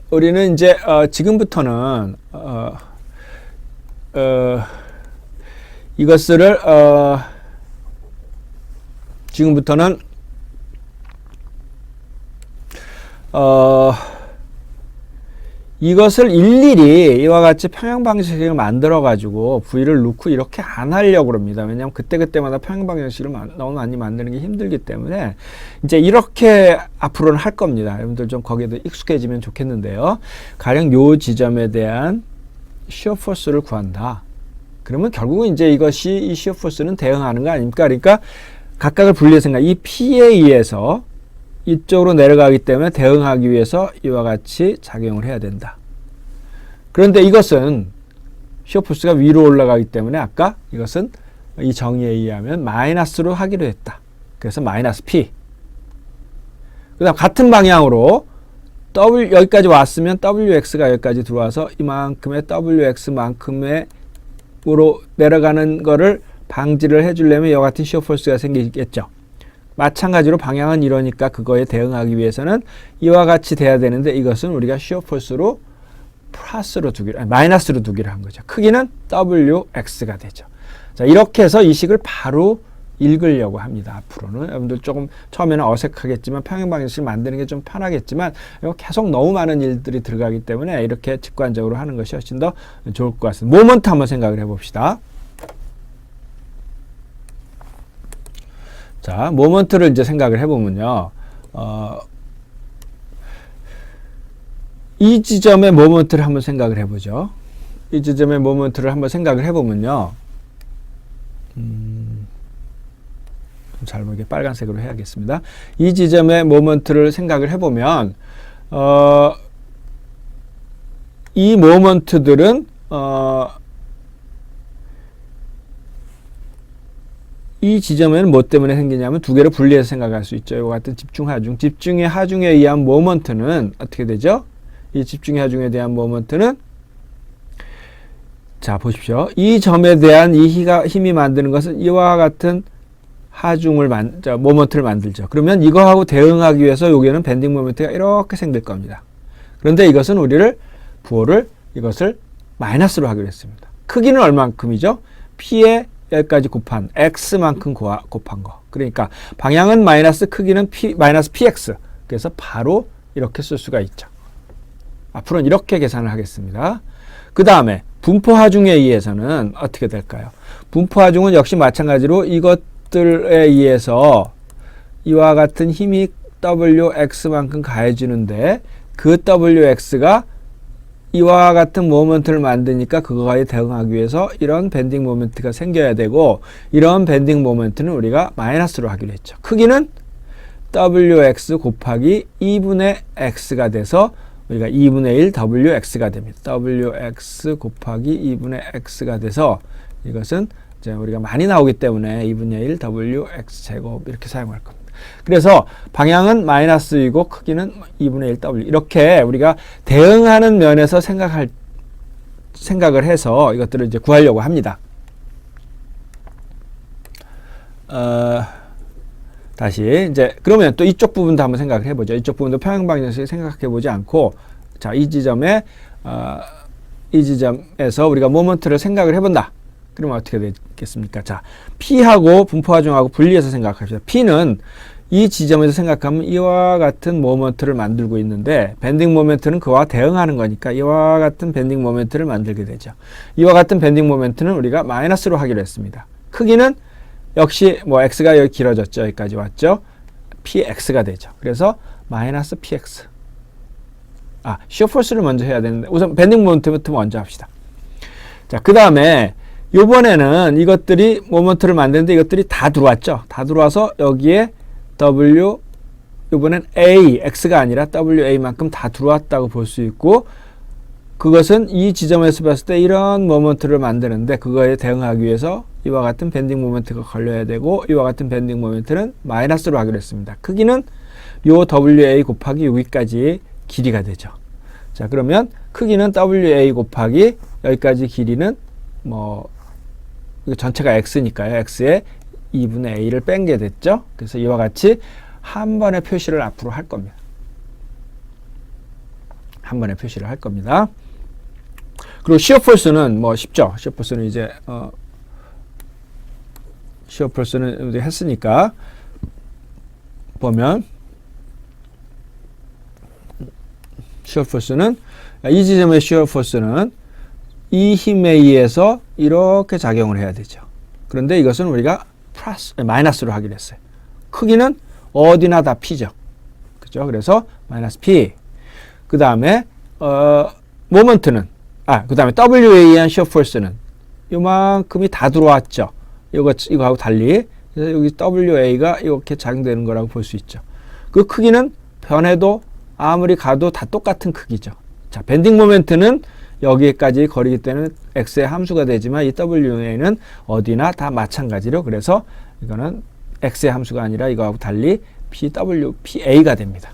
우리는 이제 지금부터는 이것을 지금부터는 이것을 일일이 이와 같이 평형방정식을 만들어 가지고 V를 넣고 이렇게 안 하려고 합니다. 왜냐하면 그때그때마다 평형방정식을 너무 많이 만드는 게 힘들기 때문에 이제 이렇게 앞으로는 할 겁니다. 여러분들 좀 거기에도 익숙해지면 좋겠는데요. 가령 요 지점에 대한 시어 포스를 구한다. 그러면 결국은 이제 이것이 이 시어 포스는 대응하는 거 아닙니까? 그러니까 각각을 분리해서 이 P에 의해서 이쪽으로 내려가기 때문에 대응하기 위해서 이와 같이 작용을 해야 된다. 그런데 이것은 시어 포스가 위로 올라가기 때문에 아까 이것은 이 정의에 의하면 마이너스로 하기로 했다. 그래서 마이너스 P. 그 다음 같은 방향으로 여기까지 왔으면 WX가 여기까지 들어와서 이만큼의 WX만큼의 으로 내려가는 거를 방지를 해주려면 이와 같은 시어 포스가 생기겠죠. 마찬가지로 방향은 이러니까 그거에 대응하기 위해서는 이와 같이 돼야 되는데 이것은 우리가 시어 포스로 마이너스로 두기를 한 거죠. 크기는 WX가 되죠. 자, 이렇게 해서 이 식을 바로 읽으려고 합니다. 앞으로는 여러분들 조금 처음에는 어색하겠지만 평형방정식을 만드는 게 좀 편하겠지만 이거 계속 너무 많은 일들이 들어가기 때문에 이렇게 직관적으로 하는 것이 훨씬 더 좋을 것 같습니다. 모먼트 한번 생각을 해봅시다. 자, 모먼트를 이제 생각을 해보면요. 이 지점의 모먼트를 한번 생각을 해보죠. 이 지점의 모먼트를 한번 생각을 해보면요. 잘 보이게 빨간색으로 해야겠습니다. 이 지점의 모먼트를 생각을 해보면 이 모먼트들은 이 지점에는 뭐 때문에 생기냐면 두 개를 분리해서 생각할 수 있죠. 이와 같은 집중 하중. 집중의 하중에 의한 모먼트는 어떻게 되죠? 이 집중의 하중에 대한 모먼트는 자, 보십시오. 이 점에 대한 이 힘이 만드는 것은 이와 같은 모먼트를 만들죠. 그러면 이거하고 대응하기 위해서 여기에는 밴딩 모먼트가 이렇게 생길 겁니다. 그런데 이것은 부호를 이것을 마이너스로 하기로 했습니다. 크기는 얼만큼이죠? P에 여기까지 곱한 X만큼 곱한 거. 그러니까 방향은 마이너스, 크기는 마이너스 PX. 그래서 바로 이렇게 쓸 수가 있죠. 앞으로는 이렇게 계산을 하겠습니다. 그 다음에 분포 하중에 의해서는 어떻게 될까요? 분포 하중은 역시 마찬가지로 이것들에 의해서 이와 같은 힘이 WX만큼 가해주는데 그 WX가 이와 같은 모먼트를 만드니까 그거에 대응하기 위해서 이런 밴딩 모먼트가 생겨야 되고 이런 밴딩 모먼트는 우리가 마이너스로 하기로 했죠. 크기는 WX 곱하기 2분의 X가 돼서 우리가 2분의 1 WX가 됩니다. WX 곱하기 2분의 X가 돼서 이것은 이제 우리가 많이 나오기 때문에 2분의 1 WX 제곱 이렇게 사용할 겁니다. 그래서 방향은 마이너스이고 크기는 2분의 1 W 이렇게 우리가 대응하는 면에서 생각을 해서 이것들을 이제 구하려고 합니다. 다시 이제 그러면 또 이쪽 부분도 한번 생각을 해보죠. 이쪽 부분도 평형방정식 생각해보지 않고 자, 이 지점에 이 지점에서 우리가 모먼트를 생각을 해본다. 그러면 어떻게 되겠습니까? 자, P하고 분포 하중하고 분리해서 생각합시다. P는 이 지점에서 생각하면 이와 같은 모먼트를 만들고 있는데 밴딩 모멘트는 그와 대응하는 거니까 이와 같은 밴딩 모멘트를 만들게 되죠. 이와 같은 밴딩 모멘트는 우리가 마이너스로 하기로 했습니다. 크기는 역시 뭐 X가 여기 길어졌죠. 여기까지 왔죠. PX가 되죠. 그래서 마이너스 PX. 시어 포스를 먼저 해야 되는데 우선 밴딩 모멘트부터 먼저 합시다. 자, 그 다음에 요번에는 이것들이 모먼트를 만드는데 이것들이 다 들어왔죠. 다 들어와서 여기에 요번엔 A, X가 아니라 WA만큼 다 들어왔다고 볼 수 있고 그것은 이 지점에서 봤을 때 이런 모먼트를 만드는데 그거에 대응하기 위해서 이와 같은 밴딩 모멘트가 걸려야 되고 이와 같은 밴딩 모멘트는 마이너스로 하기로 했습니다. 크기는 요 WA 곱하기 여기까지 길이가 되죠. 자, 그러면 크기는 WA 곱하기 여기까지 길이는 뭐 전체가 X니까요. X에 2분의 A를 뺀 게 됐죠. 그래서 이와 같이 한 번에 표시를 앞으로 할 겁니다. 한 번에 표시를 할 겁니다. 그리고 시어 폴스는 뭐 쉽죠. 시어 폴스는 이제 시어 폴스는 했으니까 보면 시어 폴스는 이 지점의 시어 폴스는 이 힘에 의해서 이렇게 작용을 해야 되죠. 그런데 이것은 우리가 마이너스로 하기로 했어요. 크기는 어디나 다 P죠. 그죠? 그래서 마이너스 P. 그 다음에 모먼트는 그 다음에 W에 의한 시어 폴스는 요만큼이 다 들어왔죠. 이거하고 달리. 그래서 여기 WA가 이렇게 작용되는 거라고 볼 수 있죠. 그 크기는 변해도 아무리 가도 다 똑같은 크기죠. 자, 밴딩 모멘트는 여기까지 거리기 때문에 X의 함수가 되지만 이 WA는 어디나 다 마찬가지로 그래서 이거는 X의 함수가 아니라 이거하고 달리 PA가 됩니다.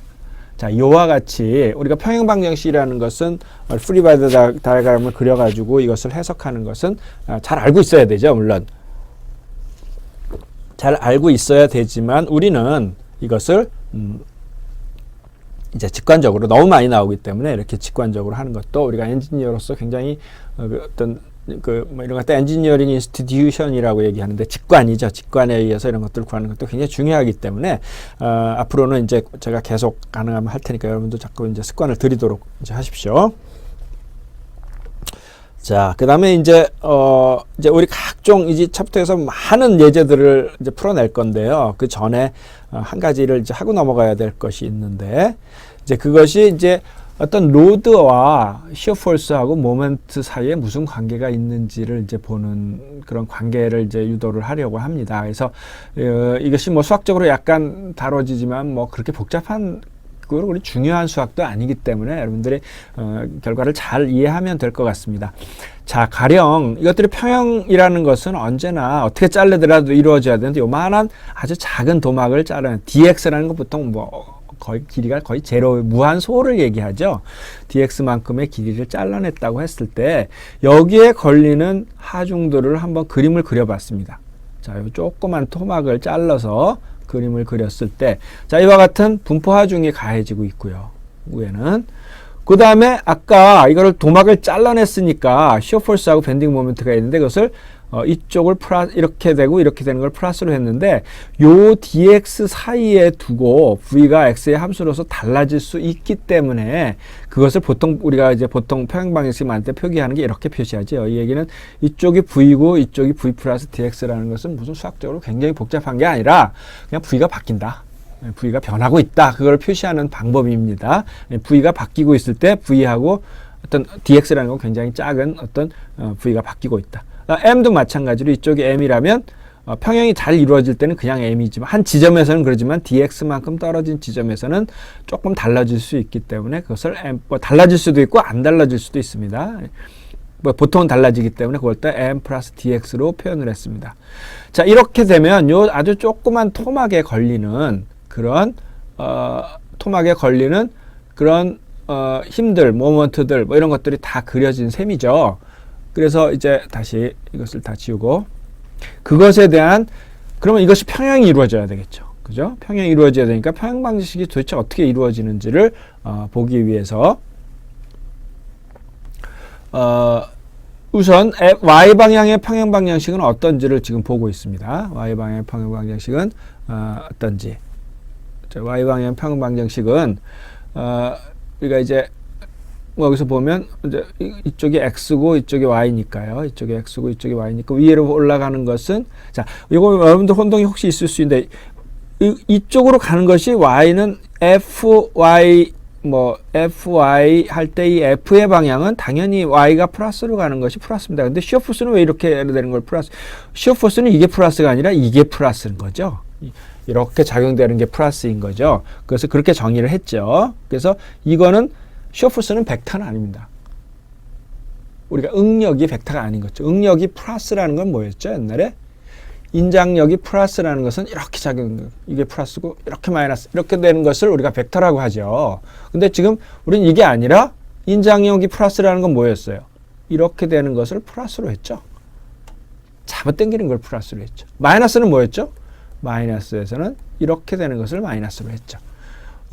자, 이와 같이 우리가 평행방정식이라는 것은 프리 바디 다이어그램을 그려가지고 이것을 해석하는 것은 잘 알고 있어야 되죠. 물론 잘 알고 있어야 되지만 우리는 이것을 이제 직관적으로 너무 많이 나오기 때문에 이렇게 직관적으로 하는 것도 우리가 엔지니어로서 굉장히 어떤 뭐 이런 것들 엔지니어링 인스티튜션이라고 얘기하는데 직관이죠. 직관에 의해서 이런 것들을 구하는 것도 굉장히 중요하기 때문에 앞으로는 이제 제가 계속 가능하면 할 테니까 여러분도 자꾸 이제 습관을 들이도록 이제 하십시오. 자, 그 다음에 이제 우리 각종 이제 챕터에서 많은 예제들을 이제 풀어낼 건데요. 그 전에 한 가지를 이제 하고 넘어가야 될 것이 있는데, 이제 그것이 이제 어떤 로드와 시어 폴스하고 모멘트 사이에 무슨 관계가 있는지를 이제 보는 그런 관계를 이제 유도를 하려고 합니다. 그래서 이것이 뭐 수학적으로 약간 다뤄지지만 뭐 그렇게 복잡한 그리고 중요한 수학도 아니기 때문에 여러분들이 결과를 잘 이해하면 될 것 같습니다. 자, 가령 이것들이 평형이라는 것은 언제나 어떻게 자르더라도 이루어져야 되는데 요만한 아주 작은 도막을 자르는 dx라는 건 보통 뭐 거의 길이가 거의 제로 무한소를 얘기하죠. dx만큼의 길이를 잘라냈다고 했을 때 여기에 걸리는 하중들을 한번 그림을 그려봤습니다. 자, 요 조그만 토막을 잘라서 그림을 그렸을 때, 자, 이와 같은 분포 하중이 가해지고 있고요. 위에는. 그 다음에 아까 이거를 도막을 잘라냈으니까 시어 폴스하고 밴딩 모멘트가 있는데 그것을 이쪽을 이렇게 되고 이렇게 되는 걸 플러스로 했는데 요 dx 사이에 두고 v가 x의 함수로서 달라질 수 있기 때문에 그것을 보통 우리가 이제 보통 평행방정식 만들 때 표기하는 게 이렇게 표시하죠. 이 얘기는 이쪽이 v고 이쪽이 v 플러스 dx라는 것은 무슨 수학적으로 굉장히 복잡한 게 아니라 그냥 v가 바뀐다. v가 변하고 있다. 그걸 표시하는 방법입니다. v가 바뀌고 있을 때 v하고 어떤 dx라는 건 굉장히 작은 어떤 v가 바뀌고 있다. m도 마찬가지로 이쪽이 m이라면 평형이 잘 이루어질 때는 그냥 m이지만 한 지점에서는 그러지만 dx만큼 떨어진 지점에서는 조금 달라질 수 있기 때문에 그것을 m, 뭐 달라질 수도 있고 안 달라질 수도 있습니다. 뭐 보통은 달라지기 때문에 그걸 때 m 플러스 dx로 표현을 했습니다. 자, 이렇게 되면 요 아주 조그만 토막에 걸리는 그런 토막에 걸리는 그런 힘들, 모먼트들 뭐 이런 것들이 다 그려진 셈이죠. 그래서 이제 다시 이것을 다 지우고 그것에 대한 그러면 이것이 평형이 이루어져야 되겠죠. 그죠? 평형이 이루어져야 되니까 평형 방정식이 도대체 어떻게 이루어지는지를 보기 위해서 우선 y방향의 평형 방정식은 어떤지를 지금 보고 있습니다. y방향의 평형 방정식은 어떤지. 자, y방향 평형 방정식은 우리가 이제 여기서 보면 이제 이쪽이 x고 이쪽이 y니까요. 이쪽이 x고 이쪽이 y니까 위로 올라가는 것은 자, 이거 여러분들 혼동이 혹시 있을 수 있는데 이쪽으로 가는 것이 y는 fy 뭐 fy 할 때 이 f의 방향은 당연히 y가 플러스로 가는 것이 플러스입니다. 근데 시어 포스는 왜 이렇게 되는 걸 플러스? 시어 포스는 이게 플러스가 아니라 이게 플러스인 거죠. 이렇게 작용되는 게 플러스인 거죠. 그래서 그렇게 정의를 했죠. 그래서 이거는 시어 포스는 벡터는 아닙니다. 우리가 응력이 벡터가 아닌 거죠. 응력이 플러스라는 건 뭐였죠? 옛날에 인장력이 플러스라는 것은 이렇게 작용, 이게 플러스고 이렇게 마이너스 이렇게 되는 것을 우리가 벡터라고 하죠. 근데 지금 우리는 이게 아니라 인장력이 플러스라는 건 뭐였어요? 이렇게 되는 것을 플러스로 했죠. 잡아당기는 걸 플러스로 했죠. 마이너스는 뭐였죠? 마이너스에서는 이렇게 되는 것을 마이너스로 했죠.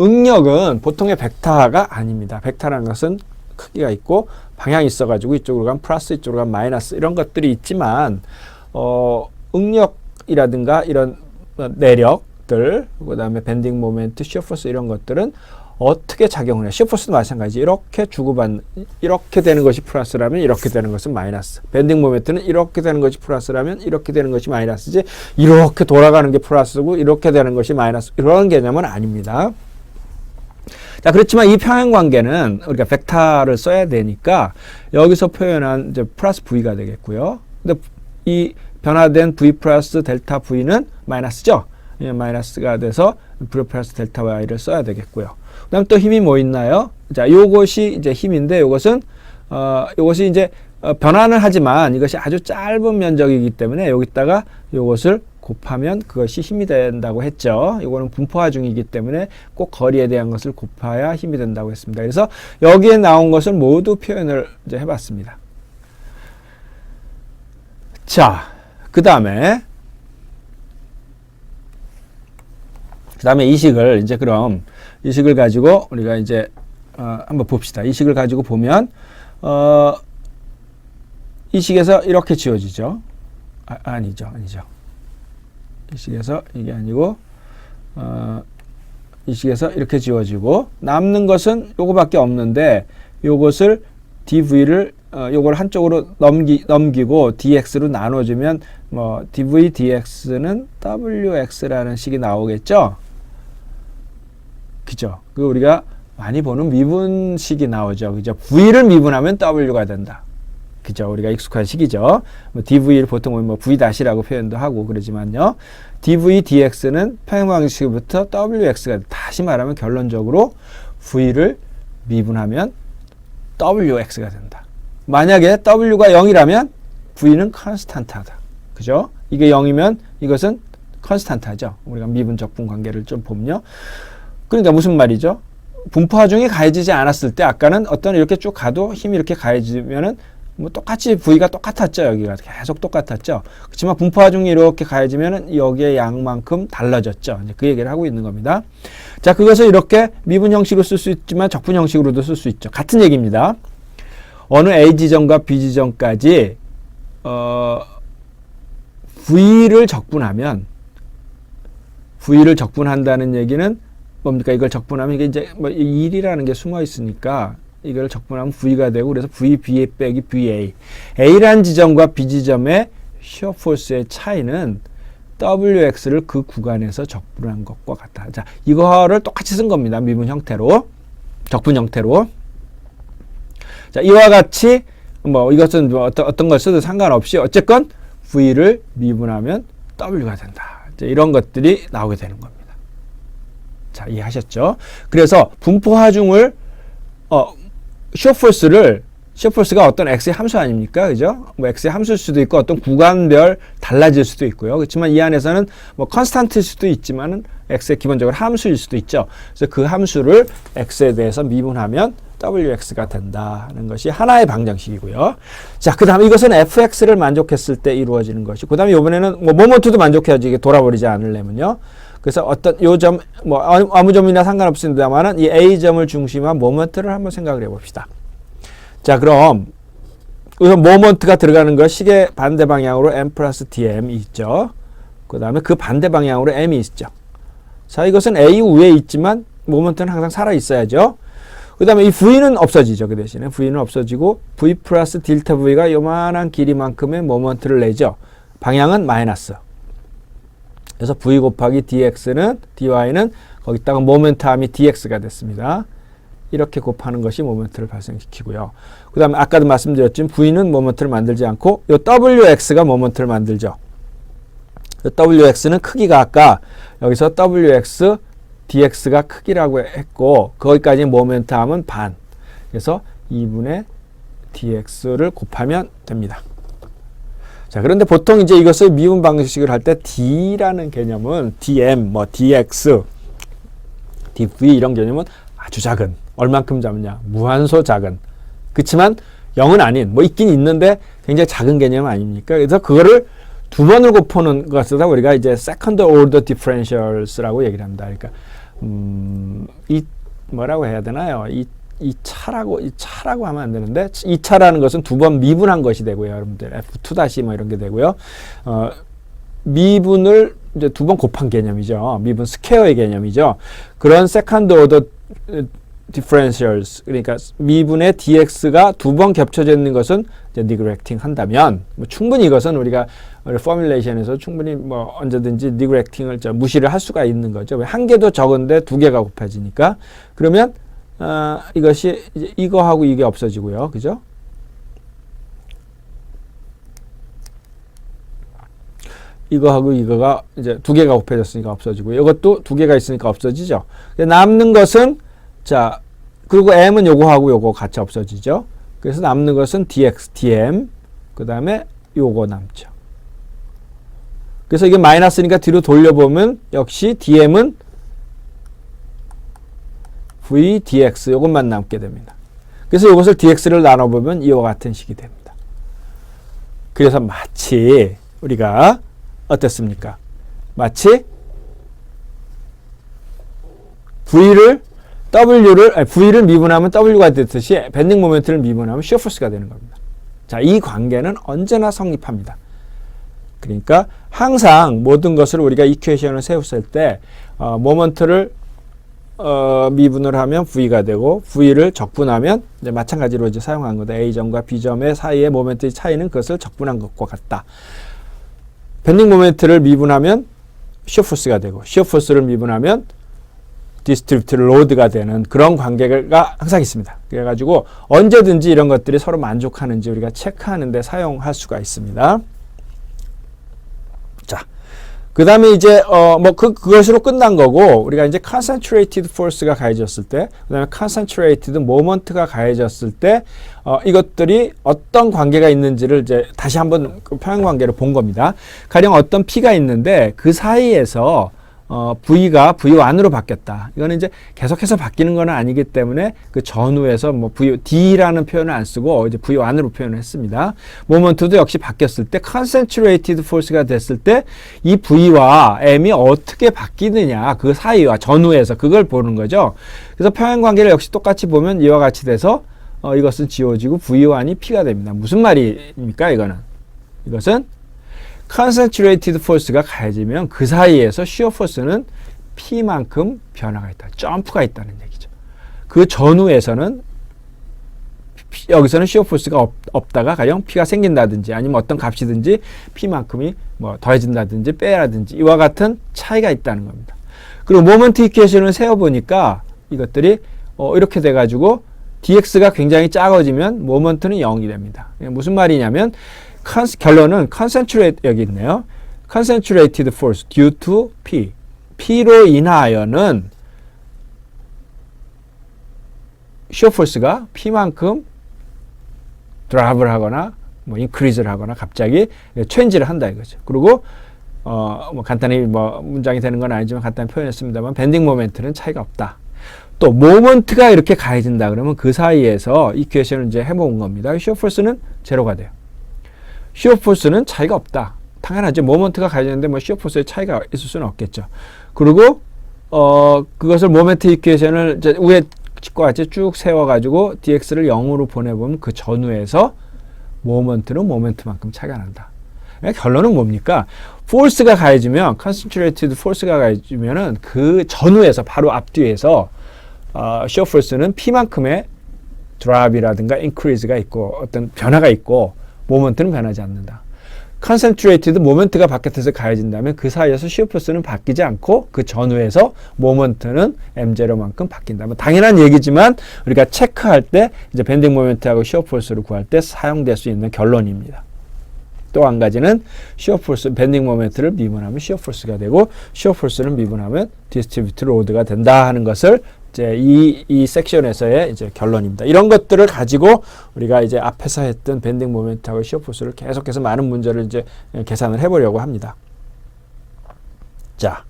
응력은 보통의 벡터가 아닙니다. 벡터라는 것은 크기가 있고 방향이 있어가지고 이쪽으로 가면 플러스, 이쪽으로 가면 마이너스 이런 것들이 있지만 응력이라든가 이런 내력들, 그 다음에 밴딩 모멘트, 시어 포스 이런 것들은 어떻게 작용을 해요? 시어 포스도 마찬가지. 이렇게 주고받는, 이렇게 되는 것이 플러스라면 이렇게 되는 것은 마이너스. 밴딩 모멘트는 이렇게 되는 것이 플러스라면 이렇게 되는 것이 마이너스지, 이렇게 돌아가는 게 플러스고 이렇게 되는 것이 마이너스, 이런 개념은 아닙니다. 자, 그렇지만 이 평행관계는 우리가 벡터를 써야 되니까 여기서 표현한 이제 플러스 V가 되겠고요. 근데 이 변화된 V 플러스 델타 V는 마이너스죠. 예, 마이너스가 돼서 V 플러스 델타 Y를 써야 되겠고요. 그 다음 또 힘이 뭐 있나요? 자, 요것이 이제 힘인데 요것은, 요것이 이제 변화는 하지만 이것이 아주 짧은 면적이기 때문에 여기다가 요것을 곱하면 그것이 힘이 된다고 했죠. 이거는 분포하중이기 때문에 꼭 거리에 대한 것을 곱해야 힘이 된다고 했습니다. 그래서 여기에 나온 것을 모두 표현을 이제 해봤습니다. 자, 그 다음에 이 식을 이제 그럼 이 식을 가지고 우리가 이제 한번 봅시다. 이 식을 가지고 보면 이 식에서 이렇게 지워지죠. 아니죠. 이 식에서 이게 아니고 이 식에서 이렇게 지워지고 남는 것은 요거밖에 없는데 요것을 dv를 요걸 한쪽으로 넘기고 dx로 나눠주면 뭐 dv dx는 wx라는 식이 나오겠죠. 그죠? 그 우리가 많이 보는 미분식이 나오죠. 그죠? v를 미분하면 w가 된다. 그죠? 우리가 익숙한 식이죠. 뭐 dv를 보통 뭐 v-라고 표현도 하고 그러지만요. dv dx는 평행방식부터 wx가 다시 말하면 결론적으로 v를 미분하면 wx가 된다. 만약에 w가 0이라면 v는 컨스탄트하다. 그죠? 이게 0이면 이것은 컨스탄트하죠. 우리가 미분 적분 관계를 좀 보면요. 그러니까 무슨 말이죠? 분포하중이 가해지지 않았을 때 아까는 어떤 이렇게 쭉 가도 힘이 이렇게 가해지면은 뭐 똑같이 V가 똑같았죠. 여기가 계속 똑같았죠. 그렇지만 분포하중이 이렇게 가해지면은 여기의 양만큼 달라졌죠. 이제 그 얘기를 하고 있는 겁니다. 자, 그것을 이렇게 미분 형식으로 쓸 수 있지만 적분 형식으로도 쓸 수 있죠. 같은 얘기입니다. 어느 A 지점과 B 지점까지 V를 적분한다는 얘기는 뭡니까? 이걸 적분하면 이게 이제 뭐 1이라는 게 숨어 있으니까 이걸 적분하면 V가 되고 그래서 VB 빼기 VA. A라는 지점과 B 지점의 시어 포스의 차이는 WX를 그 구간에서 적분한 것과 같다. 자, 이거를 똑같이 쓴 겁니다. 미분 형태로. 적분 형태로. 자, 이와 같이 뭐 이것은 뭐 어떤 걸 써도 상관없이 어쨌건 V를 미분하면 W가 된다. 이제 이런 것들이 나오게 되는 겁니다. 자, 이해하셨죠? 그래서 분포하중을 시어포스가 어떤 x의 함수 아닙니까? 그죠? 뭐 x의 함수일 수도 있고 어떤 구간별 달라질 수도 있고요. 그렇지만 이 안에서는 뭐 컨스탄트일 수도 있지만은 x의 기본적으로 함수일 수도 있죠. 그래서 그 함수를 x에 대해서 미분하면 wx가 된다는 것이 하나의 방정식이고요. 자, 그 다음에 이것은 fx를 만족했을 때 이루어지는 것이. 그 다음에 이번에는 뭐 모먼트도 만족해야지 이게 돌아버리지 않으려면요. 그래서 어떤 요 점, 뭐 아무 점이나 상관없습니다만은 이 A점을 중심한 모먼트를 한번 생각을 해봅시다. 자, 그럼 우선 모먼트가 들어가는 거 시계 반대 방향으로 m 플러스 dm이 있죠. 그 다음에 그 반대 방향으로 m이 있죠. 자, 이것은 A 위에 있지만 모먼트는 항상 살아 있어야죠. 그 다음에 이 V는 없어지죠. 그 대신에 V는 없어지고 V 플러스 딜타 V가 요만한 길이만큼의 모먼트를 내죠. 방향은 마이너스. 그래서 V 곱하기 dx는 dy는 거기다가 모멘텀이 dx가 됐습니다. 이렇게 곱하는 것이 모멘트를 발생시키고요. 그 다음에 아까도 말씀드렸지만 V는 모멘트를 만들지 않고 요 wx가 모멘트를 만들죠. 요 wx는 크기가 아까 여기서 wx dx가 크기라고 했고 거기까지 모멘텀은 반. 그래서 2분의 dx를 곱하면 됩니다. 자, 그런데 보통 이제 이것을 미분 방식을 할 때 d라는 개념은 dm, 뭐 dx, dv 이런 개념은 아주 작은, 얼만큼 작냐, 무한소 작은. 그렇지만 0은 아닌, 뭐 있긴 있는데 굉장히 작은 개념 아닙니까? 그래서 그거를 두 번을 곱하는 것을 우리가 이제 second order differentials라고 얘기를 합니다. 그러니까 이 뭐라고 해야 되나요? 이 차라고 하면 안 되는데, 이 차라는 것은 두 번 미분한 것이 되고요. 여러분들 F2 다시 뭐 이런 게 되고요. 미분을 이제 두 번 곱한 개념이죠. 미분 스퀘어의 개념이죠. 그런 second order differentials, 그러니까 미분의 dx가 두 번 겹쳐져 있는 것은 이제 neglecting 한다면, 뭐 충분히 이것은 우리가 포뮬레이션에서 충분히 뭐 언제든지 neglecting을 무시를 할 수가 있는 거죠. 한 개도 적은데 두 개가 곱해지니까. 그러면 이것이 이제 이거하고 이게 없어지고요. 그죠? 이거하고 이거가 이제 두 개가 곱해졌으니까 없어지고요. 이것도 두 개가 있으니까 없어지죠. 남는 것은, 자, 그리고 m은 요거하고 요거 같이 없어지죠. 그래서 남는 것은 dx, dm, 그 다음에 요거 남죠. 그래서 이게 마이너스니까 뒤로 돌려보면 역시 dm은 v dx 요것만 남게 됩니다. 그래서 이것을 dx를 나눠보면 이와 같은 식이 됩니다. 그래서 마치 우리가 어땠습니까? 마치 V를 미분하면 W가 됐듯이 밴딩 모멘트를 미분하면 시어 포스가 되는 겁니다. 자, 이 관계는 언제나 성립합니다. 그러니까 항상 모든 것을 우리가 이퀘이션을 세웠을 때 모멘트를 미분을 하면 V가 되고 V를 적분하면 이제 마찬가지로 이제 사용한 거다. A점과 B점의 사이의 모멘트의 차이는 그것을 적분한 것과 같다. 밴딩 모멘트를 미분하면 시어 포스가 되고 시어 포스를 미분하면 디스트리뷰티드 로드가 되는 그런 관계가 항상 있습니다. 그래가지고 언제든지 이런 것들이 서로 만족하는지 우리가 체크하는 데 사용할 수가 있습니다. 자, 그 다음에 이제 그것으로 끝난 거고, 우리가 이제 concentrated force가 가해졌을 때, 그 다음에 concentrated moment가 가해졌을 때 이것들이 어떤 관계가 있는지를 이제 다시 한번 그 평행관계를 본 겁니다. 가령 어떤 P가 있는데 그 사이에서 V가 V1으로 바뀌었다. 이거는 이제 계속해서 바뀌는 건 아니기 때문에 그 전후에서 뭐 D라는 표현을 안 쓰고 이제 V1으로 표현을 했습니다. 모먼트도 역시 바뀌었을 때 concentrated force가 됐을 때 이 V와 M이 어떻게 바뀌느냐, 그 사이와 전후에서 그걸 보는 거죠. 그래서 평행관계를 역시 똑같이 보면 이와 같이 돼서 이것은 지워지고 V1이 P가 됩니다. 무슨 말입니까? 이것은 concentrated force가 가해지면 그 사이에서 shear force는 P만큼 변화가 있다. 점프가 있다는 얘기죠. 그 전후에서는 여기서는 shear force가 없다가 가령 P가 생긴다든지 아니면 어떤 값이든지 P만큼이 뭐 더해진다든지 빼라든지 이와 같은 차이가 있다는 겁니다. 그리고 모먼트 이퀘이션을 세어보니까 이것들이 이렇게 돼가지고 dx가 굉장히 작아지면 모먼트는 0이 됩니다. 무슨 말이냐면 결론은 여기 있네요. concentrated force due to P. P로 인하여는 shear force가 P만큼 드랍을 하거나 뭐 increase를 하거나 갑자기 change를 한다 이거죠. 그리고 뭐 간단히 뭐 문장이 되는 건 아니지만 간단히 표현했습니다만 밴딩 모멘트는 차이가 없다. 또 모먼트가 이렇게 가해진다 그러면 그 사이에서 이퀘이션을 이제 해본 겁니다. shear force는 제로가 돼요. 시어 포스는 차이가 없다. 당연하죠. 모먼트가 가해지는데 뭐 시어 포스의 차이가 있을 수는 없겠죠. 그리고 그것을 모멘트 이퀘이션을 이제 위에 과 같이 쭉 세워가지고 dx를 0으로 보내보면 그 전후에서 모먼트는 모멘트만큼 차이가 난다. 결론은 뭡니까? force가 가해지면 concentrated force가 가해지면은 그 전후에서 바로 앞뒤에서 shear force는 P만큼의 drop이라든가 increase가 있고 어떤 변화가 있고 모먼트는 변하지 않는다. concentrated 모멘트가 바깥에서 가해진다면 그 사이에서 shear force는 바뀌지 않고 그 전후에서 모멘트는 m0만큼 바뀐다. 뭐 당연한 얘기지만 우리가 체크할 때 이제 밴딩 모멘트하고 shear force를 구할 때 사용될 수 있는 결론입니다. 또 한 가지는 shear force, 밴딩 모멘트를 미분하면 shear force가 되고 shear force를 미분하면 distributed load가 된다 하는 것을 이제 이 섹션에서의 이제 결론입니다. 이런 것들을 가지고 우리가 이제 앞에서 했던 밴딩 모멘트하고 시어 포스를 계속해서 많은 문제를 이제 계산을 해보려고 합니다. 자,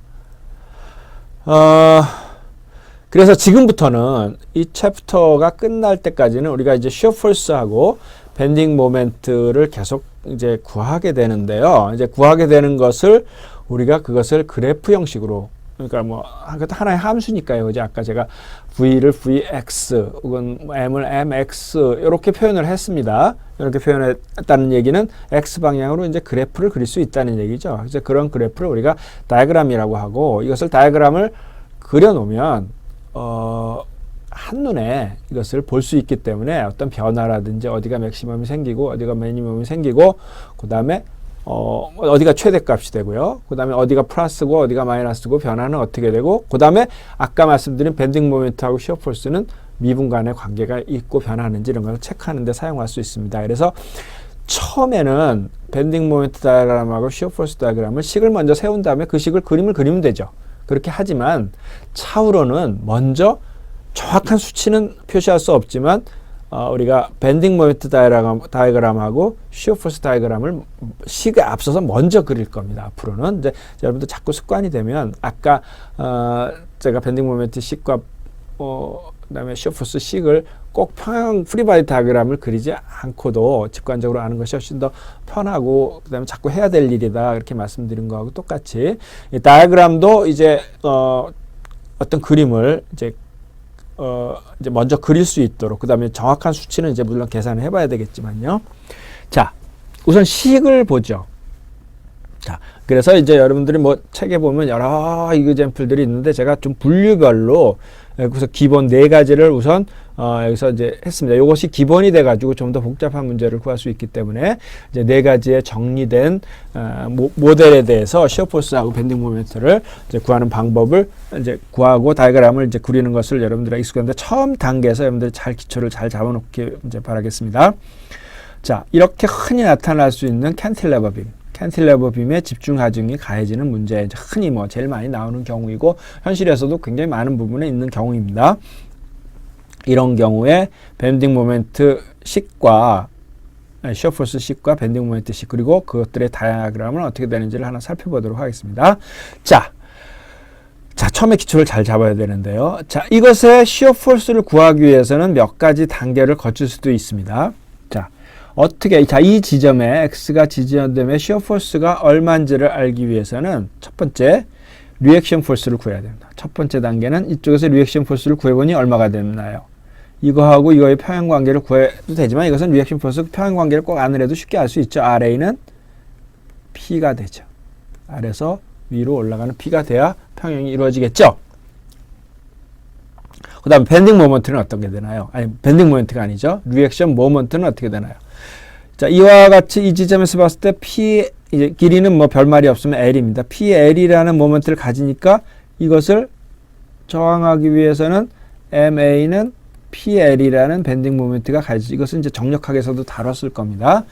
그래서 지금부터는 이 챕터가 끝날 때까지는 우리가 이제 시어 포스하고 밴딩 모멘트를 계속 이제 구하게 되는데요. 이제 구하게 되는 것을 우리가 그것을 그래프 형식으로, 그러니까 뭐 하나의 함수니까요. 이제 아까 제가 V를 Vx 혹은 M을 Mx 이렇게 표현을 했습니다. 이렇게 표현했다는 얘기는 X 방향으로 이제 그래프를 그릴 수 있다는 얘기죠. 그래서 그런 그래프를 우리가 다이어그램이라고 하고, 이것을 다이어그램을 그려놓으면 한눈에 이것을 볼 수 있기 때문에 어떤 변화라든지 어디가 맥시멈이 생기고 어디가 미니멈이 생기고, 그 다음에 어디가 최대값이 되고요. 그 다음에 어디가 플러스고 어디가 마이너스고 변화는 어떻게 되고, 그 다음에 아까 말씀드린 밴딩 모멘트하고 시어 포스는 미분 간의 관계가 있고 변하는지 이런 걸 체크하는 데 사용할 수 있습니다. 그래서 처음에는 밴딩 모멘트 다이어그램하고 시어 포스 다이어그램을 식을 먼저 세운 다음에 그 식을 그림을 그리면 되죠. 그렇게 하지만 차후로는 먼저 정확한 수치는 표시할 수 없지만 우리가 밴딩 모멘트 다이어그램하고 시어 포스 다이어그램을 식에 앞서서 먼저 그릴 겁니다. 앞으로는 이제 여러분들 자꾸 습관이 되면 아까 제가 밴딩 모멘트 식과 그다음에 시어 포스 식을 꼭 평행 프리바디 다이어그램을 그리지 않고도 직관적으로 아는 것이 훨씬 더 편하고, 그다음에 자꾸 해야 될 일이다 이렇게 말씀드린 거하고 똑같이 이 다이어그램도 이제 어떤 그림을 이제 먼저 그릴 수 있도록, 그 다음에 정확한 수치는 이제 물론 계산을 해봐야 되겠지만요. 자, 우선 식을 보죠. 자, 그래서 이제 여러분들이 뭐 책에 보면 여러 이그젬플들이 있는데 제가 좀 분류별로 그래서 기본 4가지를 우선 여기서 이제 했습니다. 이것이 기본이 돼가지고 좀 더 복잡한 문제를 구할 수 있기 때문에 이제 4가지의 정리된 모델에 대해서 시어 포스하고 밴딩 모멘트를 이제 구하는 방법을 이제 구하고 다이어그램을 이제 그리는 것을 여러분들이 익숙한데, 처음 단계에서 여러분들이 잘 기초를 잘 잡아놓기 이제 바라겠습니다. 자, 이렇게 흔히 나타날 수 있는 캔틸레버 빔. 캔틸레버 빔의 집중 하중이 가해지는 문제, 흔히 뭐 제일 많이 나오는 경우이고 현실에서도 굉장히 많은 부분에 있는 경우입니다. 이런 경우에 밴딩 모멘트 식과 시어 포스 식과 밴딩 모멘트 식, 그리고 그것들의 다이어그램은 어떻게 되는지를 하나 살펴보도록 하겠습니다. 자, 처음에 기초를 잘 잡아야 되는데요. 자, 이것의 시어 포스를 구하기 위해서는 몇 가지 단계를 거칠 수도 있습니다. 자, 어떻게, 자, 이 지점에 X가 지지되면 시어 포스가 얼마인지를 알기 위해서는 첫 번째 리액션 포스를 구해야 됩니다. 첫 번째 단계는 이쪽에서 리액션 포스를 구해보니 얼마가 되나요? 이거하고 이거의 평행 관계를 구해도 되지만 이것은 리액션 포스 평행 관계를 꼭 안 해도 쉽게 알 수 있죠. RA는 P가 되죠. 아래서 위로 올라가는 P가 돼야 평행이 이루어지겠죠. 그 다음에 밴딩 모먼트는 어떻게 되나요? 아니, 밴딩 모먼트가 아니죠. 리액션 모먼트는 어떻게 되나요? 자, 이와 같이 이 지점에서 봤을 때 P, 이제 길이는 뭐 별말이 없으면 L입니다. PL이라는 모먼트를 가지니까 이것을 저항하기 위해서는 MA는 PL이라는 밴딩 모멘트가 가지죠. 이것은 이제 정력학에서도 다뤘을 겁니다.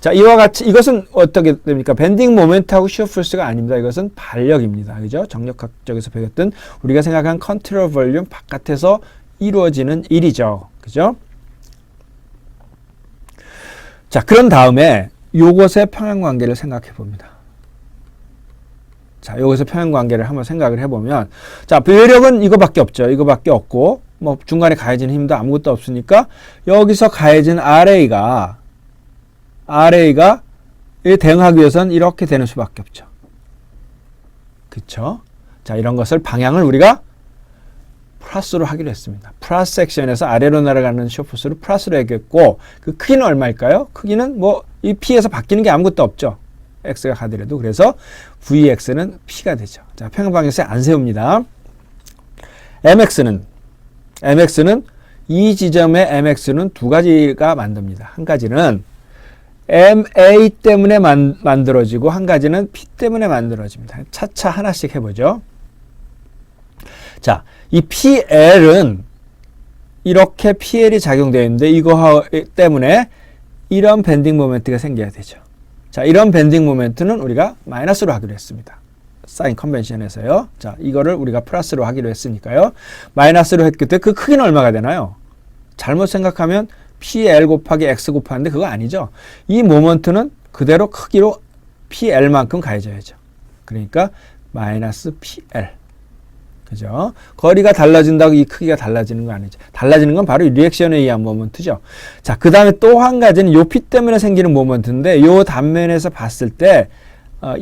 자, 이와 같이 이것은 어떻게 됩니까? 밴딩 모멘트하고 시어 포스가 아닙니다. 이것은 반력입니다. 그죠? 정력학 쪽에서 배웠던 우리가 생각한 컨트롤 볼륨 바깥에서 이루어지는 일이죠. 그죠? 자, 그런 다음에 요것의 평행 관계를 생각해 봅니다. 자, 여기서 평행 관계를 한번 생각을 해보면, 자, 외력은 이거밖에 없죠. 이거밖에 없고, 뭐 중간에 가해진 힘도 아무것도 없으니까 여기서 가해진 RA가 대응하기 위해서는 이렇게 되는 수밖에 없죠. 그쵸? 자, 이런 것을 방향을 우리가 플러스로 하기로 했습니다. 플러스 섹션에서 아래로 날아가는 시어 포스를 플러스로 하겠고, 그 크기는 얼마일까요? 크기는 뭐 이 P에서 바뀌는 게 아무것도 없죠. X가 가더라도. 그래서 Vx는 P가 되죠. 자, 평행 방향에 안 세웁니다. MX는 이 지점의 MX는 두 가지가 만듭니다. 한 가지는 MA 때문에 만들어지고 한 가지는 P 때문에 만들어집니다. 차차 하나씩 해보죠. 자, 이 PL은 이렇게 PL이 작용되어 있는데 이거 때문에 이런 밴딩 모멘트가 생겨야 되죠. 자, 이런 밴딩 모멘트는 우리가 마이너스로 하기로 했습니다. 사인 컨벤션에서요. 자, 이거를 우리가 플러스로 하기로 했으니까요. 마이너스로 했기 때문에 그 크기는 얼마가 되나요? 잘못 생각하면 PL 곱하기 X 곱하는데 그거 아니죠. 이 모먼트는 그대로 크기로 PL만큼 가해져야죠. 그러니까 마이너스 PL. 그죠? 거리가 달라진다고 이 크기가 달라지는 거 아니죠. 달라지는 건 바로 리액션에 의한 모먼트죠. 자, 그 다음에 또 한 가지는 요 P 때문에 생기는 모먼트인데 요 단면에서 봤을 때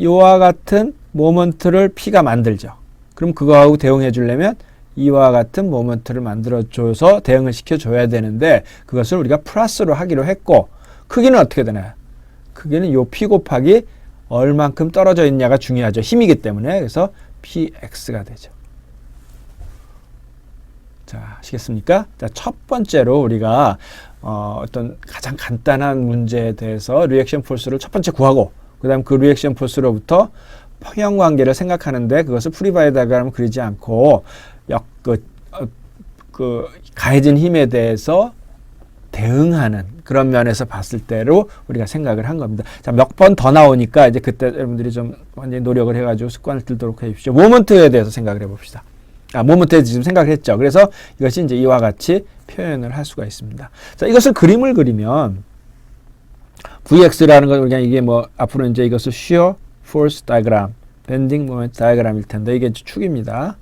요와 같은 모먼트를 P가 만들죠. 그럼 그거하고 대응해 주려면 이와 같은 모먼트를 만들어줘서 대응을 시켜줘야 되는데 그것을 우리가 플러스로 하기로 했고 크기는 어떻게 되나요? 크기는 요 P 곱하기 얼만큼 떨어져 있냐가 중요하죠. 힘이기 때문에. 그래서 PX가 되죠. 자, 아시겠습니까? 자, 첫 번째로 우리가 어떤 가장 간단한 문제에 대해서 리액션 포스를 첫 번째 구하고 그 다음 그 리액션 포스로부터 평형관계를 생각하는데 그것을 프리바이 다이어그램을 그리지 않고 가해진 힘에 대해서 대응하는 그런 면에서 봤을 때로 우리가 생각을 한 겁니다. 자, 몇 번 더 나오니까 이제 그때 여러분들이 좀 완전히 노력을 해가지고 습관을 들도록 해주십시오. 모먼트에 대해서 생각을 해봅시다. 모먼트에 지금 생각을 했죠. 그래서 이것이 이제 이와 같이 표현을 할 수가 있습니다. 자, 이것을 그림을 그리면 VX라는 건 그냥 이게 뭐 앞으로 이제 이것을 shear force diagram, bending moment diagram일 텐데 이게 축입니다.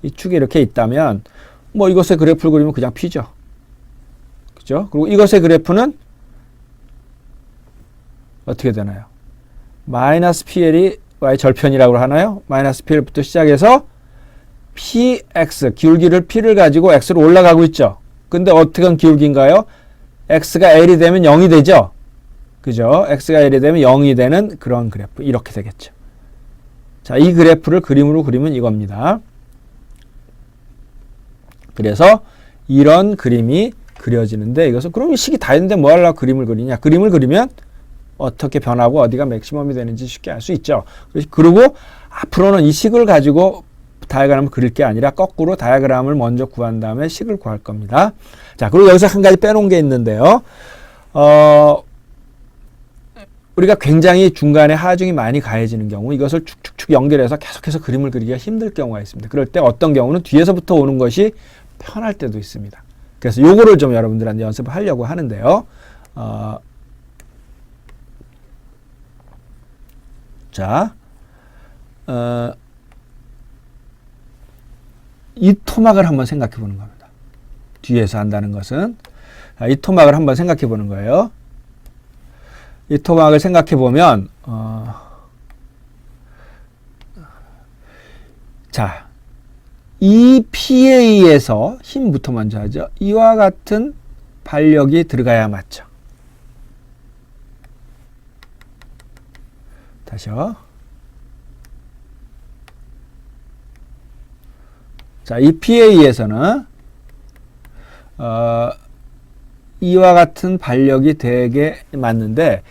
이 축이 이렇게 있다면 뭐 이것의 그래프를 그리면 그냥 P죠. 그죠? 그리고 이것의 그래프는 어떻게 되나요? 마이너스 PL이 Y 절편이라고 하나요? 마이너스 PL부터 시작해서 PX, 기울기를 P를 가지고 X로 올라가고 있죠. 근데 어떻게 한 기울기인가요? X가 L이 되면 0이 되죠. 그죠? X가 L이 되면 0이 되는 그런 그래프. 이렇게 되겠죠. 자, 이 그래프를 그림으로 그리면 이겁니다. 그래서 이런 그림이 그려지는데 이것은 그럼 식이 다 있는데 뭐 하려고 그림을 그리냐? 그림을 그리면 어떻게 변하고 어디가 맥시멈이 되는지 쉽게 알 수 있죠. 그리고 앞으로는 이 식을 가지고 다이어그램을 그릴 게 아니라 거꾸로 다이어그램을 먼저 구한 다음에 식을 구할 겁니다. 자, 그리고 여기서 한 가지 빼놓은 게 있는데요. 우리가 굉장히 중간에 하중이 많이 가해지는 경우 이것을 축축축 연결해서 계속해서 그림을 그리기가 힘들 경우가 있습니다. 그럴 때 어떤 경우는 뒤에서부터 오는 것이 편할 때도 있습니다. 그래서 요거를 좀 여러분들한테 연습을 하려고 하는데요. 이 토막을 한번 생각해 보는 겁니다. 뒤에서 한다는 것은 이 토막을 한번 생각해 보는 거예요. 이 토막을 생각해 보면 자, 이 P에 의해서 힘부터 먼저 하죠. 이와 같은 발력이 들어가야 맞죠. 다시요. 자, 이 P에 의해서는 이와 같은 발력이 되게 맞는데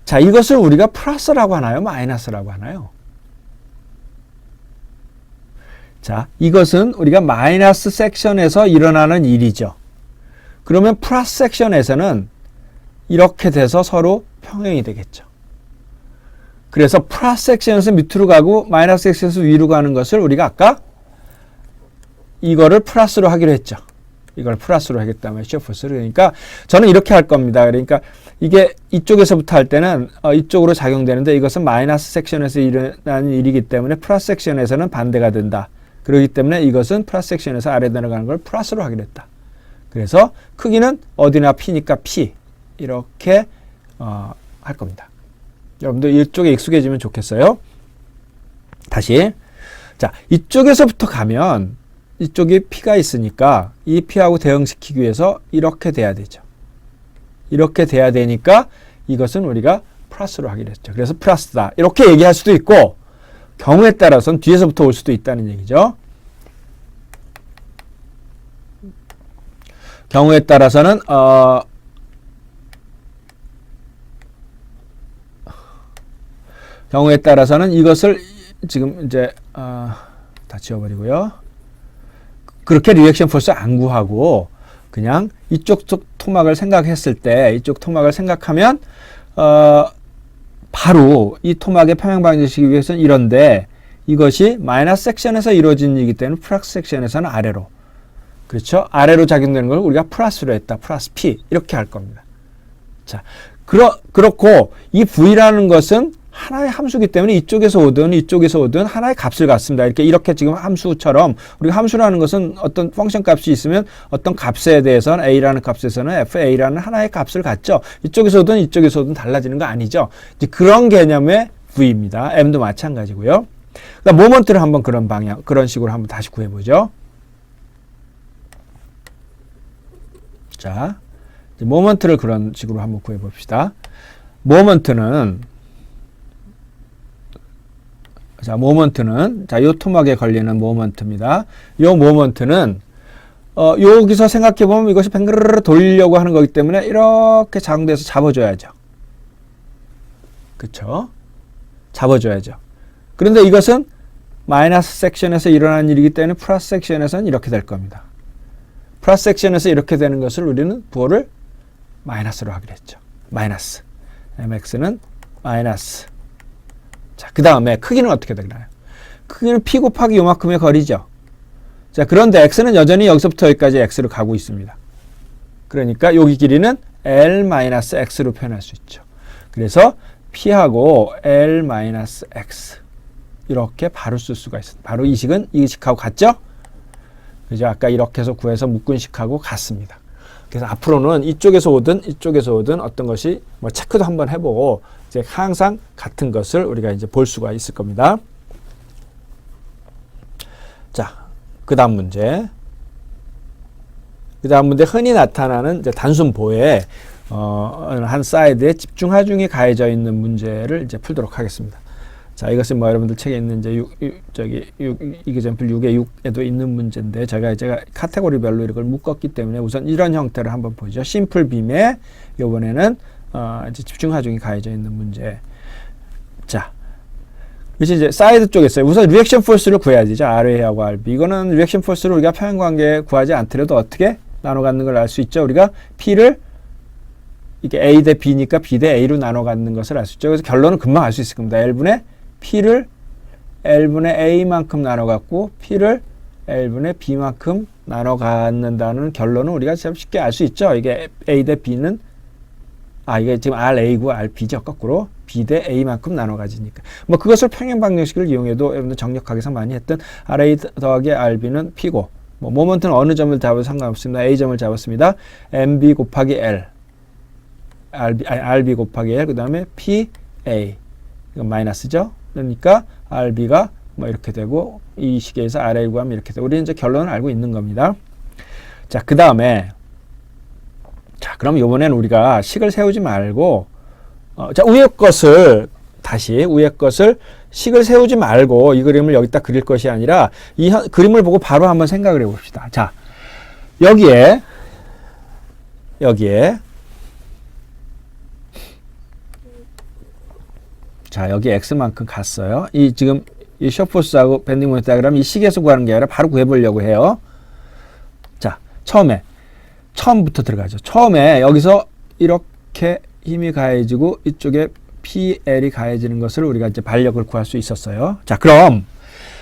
자, 이것을 우리가 플러스라고 하나요? 마이너스라고 하나요? 자, 이것은 우리가 마이너스 섹션에서 일어나는 일이죠. 그러면 플러스 섹션에서는 이렇게 돼서 서로 평행이 되겠죠. 그래서 플러스 섹션에서 밑으로 가고 마이너스 섹션에서 위로 가는 것을 우리가 아까 이거를 플러스로 하기로 했죠. 이걸 플러스로 하겠다면 shear force를. 그러니까 저는 이렇게 할 겁니다. 그러니까 이게 이쪽에서부터 할 때는 이쪽으로 작용되는데 이것은 마이너스 섹션에서 일어나는 일이기 때문에 플러스 섹션에서는 반대가 된다. 그렇기 때문에 이것은 플러스 섹션에서 아래 내려가는 걸 플러스로 하기로 했다. 그래서 크기는 어디나 P니까 P 이렇게 할 겁니다. 여러분들 이쪽에 익숙해지면 좋겠어요. 다시 자, 이쪽에서부터 가면 이쪽에 P가 있으니까 이 P하고 대응시키기 위해서 이렇게 돼야 되죠. 이렇게 돼야 되니까 이것은 우리가 플러스로 하기로 했죠. 그래서 플러스다. 이렇게 얘기할 수도 있고 경우에 따라서는 뒤에서부터 올 수도 있다는 얘기죠. 경우에 따라서는 이것을 지금 이제 다 지워버리고요. 그렇게 리액션 포스 안 구하고 그냥 이쪽 토막을 생각했을 때 이쪽 토막을 생각하면 바로 이 토막의 평행 방정식이 위해서는 이런데 이것이 마이너스 섹션에서 이루어진 일이기 때문에 플러스 섹션에서는 아래로. 그렇죠? 아래로 작용되는 걸 우리가 플러스로 했다. 플러스 P. 이렇게 할 겁니다. 자, 그렇고 이 V라는 것은 하나의 함수이기 때문에 이쪽에서 오든 하나의 값을 갖습니다. 이렇게 지금 함수처럼 우리가 함수라는 것은 어떤 펑션 값이 있으면 어떤 값에 대해서는 A라는 값에서는 FA라는 하나의 값을 갖죠. 이쪽에서 오든 달라지는 거 아니죠. 이제 그런 개념의 V입니다. M도 마찬가지고요. 그러니까 모먼트를 한번 그런 식으로 한번 다시 구해보죠. 자, 모먼트를 그런 식으로 한번 구해봅시다. 모먼트는 요 토막에 걸리는 모먼트입니다. 요 모먼트는 여기서 생각해 보면 이것이 뱅그르르 돌리려고 하는 거기 때문에 이렇게 작용돼서 잡아줘야죠. 그쵸? 잡아줘야죠. 그런데 이것은 마이너스 섹션에서 일어난 일이기 때문에 플러스 섹션에서는 이렇게 될 겁니다. 플러스 섹션에서 이렇게 되는 것을 우리는 부호를 마이너스로 하기로 했죠. 마이너스. mx는 마이너스. 자, 그 다음에 크기는 어떻게 되나요? 크기는 p 곱하기 요만큼의 거리죠. 자, 그런데 x는 여전히 여기서부터 여기까지 x로 가고 있습니다. 그러니까 여기 길이는 l-x로 표현할 수 있죠. 그래서 p하고 l-x 이렇게 바로 쓸 수가 있습니다. 바로 이 식하고 같죠? 그죠? 아까 이렇게 해서 구해서 묶은 식하고 같습니다. 그래서 앞으로는 이쪽에서 오든 어떤 것이 뭐 체크도 한번 해보고 이제 항상 같은 것을 우리가 이제 볼 수가 있을 겁니다. 자, 그 다음 문제 흔히 나타나는 이제 단순 보에 한 사이드에 집중하중이 가해져 있는 문제를 이제 풀도록 하겠습니다. 자, 이것은 뭐 여러분들 책에 있는 이제 이그젬플 6에도 있는 문제인데 제가 카테고리별로 이걸 묶었기 때문에 우선 이런 형태를 한번 보죠. 심플 빔에 이번에는 이제 집중하중이 가해져 있는 문제. 자, 이제 사이드 쪽에 있어요. 우선 리액션 포스를 구해야 되죠. RA하고 RB. 이거는 리액션 포스를 우리가 평행관계 구하지 않더라도 어떻게 나눠 갖는 걸 알 수 있죠. 우리가 P를 이게 A 대 B니까 B 대 A로 나눠 갖는 것을 알 수 있죠. 그래서 결론은 금방 알 수 있을 겁니다. P를 L분의 A만큼 나눠 갖고 P를 L분의 B만큼 나눠 갖는다는 결론은 우리가 참 쉽게 알 수 있죠. 이게 A 대 B는 이게 지금 RA고 RB죠. 거꾸로 B 대 A만큼 나눠 가지니까. 뭐 그것을 평행 방정식을 이용해도 여러분들 정력학에서 많이 했던 RA 더하기 RB는 P고 뭐 모먼트는 어느 점을 잡아도 상관없습니다. A점을 잡았습니다. MB 곱하기 L RB 곱하기 L 그 다음에 PA 이건 마이너스죠. 그러니까 RB가 뭐 이렇게 되고 이 식에서 RA 구하면 이렇게 되고 우리는 이제 결론을 알고 있는 겁니다. 자, 그 다음에 그럼 이번에는 우리가 식을 세우지 말고 위에 것을 식을 세우지 말고 이 그림을 여기다 그릴 것이 아니라 이 그림을 보고 바로 한번 생각을 해 봅시다. 자, 여기에 자, 여기 x만큼 갔어요. 지금 이 셔포스하고 밴딩 모멘트 디아그램 이 식에서 구하는 게 아니라 바로 구해보려고 해요. 자, 처음부터 들어가죠. 처음에 여기서 이렇게 힘이 가해지고 이쪽에 PL이 가해지는 것을 우리가 이제 반력을 구할 수 있었어요. 자, 그럼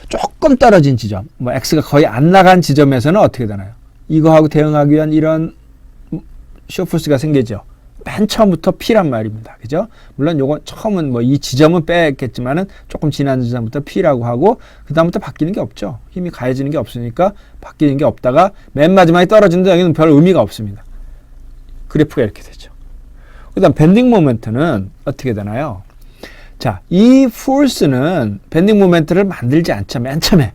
조금 떨어진 지점, 뭐 x가 거의 안 나간 지점에서는 어떻게 되나요? 이거하고 대응하기 위한 이런 셔포스가 생기죠. 맨 처음부터 P란 말입니다. 그죠? 물론 요건 처음은 뭐 이 지점은 뺐겠지만은 조금 지난 지점부터 P라고 하고 그다음부터 바뀌는 게 없죠. 힘이 가해지는 게 없으니까 바뀌는 게 없다가 맨 마지막에 떨어지는데 여기는 별 의미가 없습니다. 그래프가 이렇게 되죠. 그다음 밴딩 모멘트는 어떻게 되나요? 자, 이 포스는 밴딩 모멘트를 만들지 않죠. 맨 처음에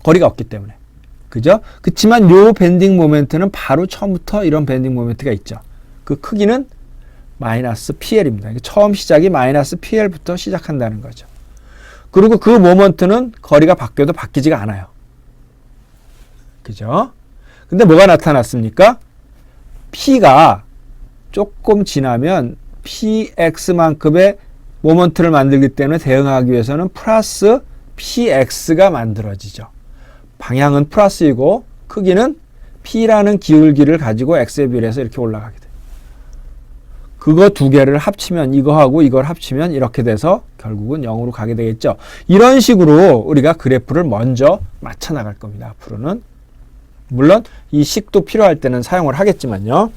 거리가 없기 때문에. 그죠? 그렇지만 요 밴딩 모멘트는 바로 처음부터 이런 밴딩 모멘트가 있죠. 그 크기는 마이너스 PL입니다. 처음 시작이 마이너스 PL부터 시작한다는 거죠. 그리고 그 모먼트는 거리가 바뀌어도 바뀌지가 않아요. 그죠? 근데 뭐가 나타났습니까? P가 조금 지나면 PX만큼의 모먼트를 만들기 때문에 대응하기 위해서는 플러스 PX가 만들어지죠. 방향은 플러스이고 크기는 P라는 기울기를 가지고 X에 비례해서 이렇게 올라가게 돼요. 그거 두 개를 합치면 이거하고 이걸 합치면 이렇게 돼서 결국은 0으로 가게 되겠죠. 이런 식으로 우리가 그래프를 먼저 맞춰 나갈 겁니다. 앞으로는. 물론 이 식도 필요할 때는 사용을 하겠지만요.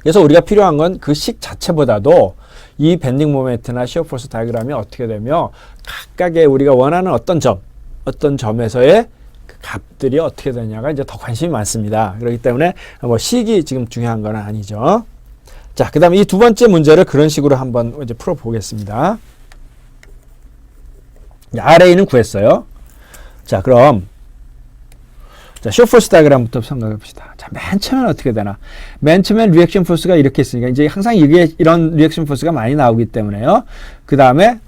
그래서 우리가 필요한 건 그 식 자체보다도 이 밴딩 모멘트나 시어 포스 다이어그램이 어떻게 되며 각각의 우리가 원하는 어떤 점에서의 그 값들이 어떻게 되냐가 이제 더 관심이 많습니다. 그렇기 때문에 뭐 식이 지금 중요한 건 아니죠. 자, 그 다음에 이 두 번째 문제를 그런 식으로 한번 이제 풀어보겠습니다. RA는 구했어요. 자, 그럼 자, 쇼 포스 다이어그램부터 생각해 봅시다. 자, 맨 처음엔 어떻게 되나? 맨 처음엔 리액션 포스가 이렇게 있으니까 이제 항상 이게 이런 리액션 포스가 많이 나오기 때문에요. 그 다음에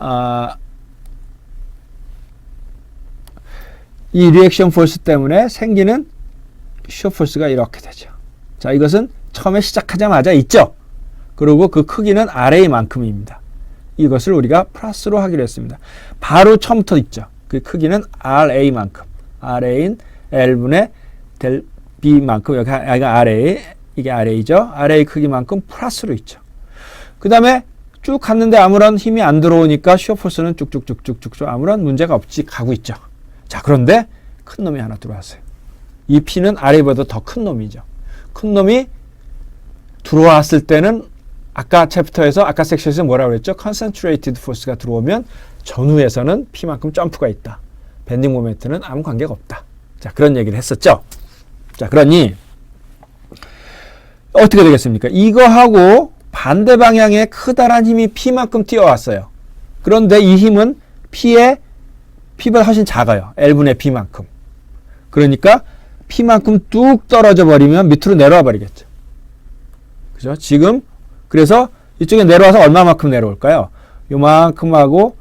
이 리액션 포스 때문에 생기는 쇼 포스가 이렇게 되죠. 자, 이것은 처음에 시작하자마자 있죠. 그리고 그 크기는 RA만큼입니다. 이것을 우리가 플러스로 하기로 했습니다. 바로 처음부터 있죠. 그 크기는 RA만큼. RA인 L분의 델 B만큼, 여기가 RA, 이게 RA죠. RA 크기만큼 플러스로 있죠. 그 다음에 쭉 갔는데 아무런 힘이 안 들어오니까 시어 포스는 쭉쭉쭉쭉쭉 아무런 문제가 없이 가고 있죠. 자, 그런데 큰 놈이 하나 들어왔어요. 이 P는 RA보다 더 큰 놈이죠. 큰 놈이 들어왔을 때는 아까 챕터에서, 아까 섹션에서 뭐라고 그랬죠? concentrated force가 들어오면 전후에서는 P만큼 점프가 있다. 밴딩 모멘트는 아무 관계가 없다. 자, 그런 얘기를 했었죠. 자, 그러니 어떻게 되겠습니까? 이거하고 반대 방향에 크다란 힘이 P만큼 뛰어왔어요. 그런데 이 힘은 P보다 훨씬 작아요. L분의 B만큼. 그러니까 P만큼 뚝 떨어져 버리면 밑으로 내려와 버리겠죠. 그죠? 지금 그래서 이쪽에 내려와서 얼마만큼 내려올까요? 요만큼하고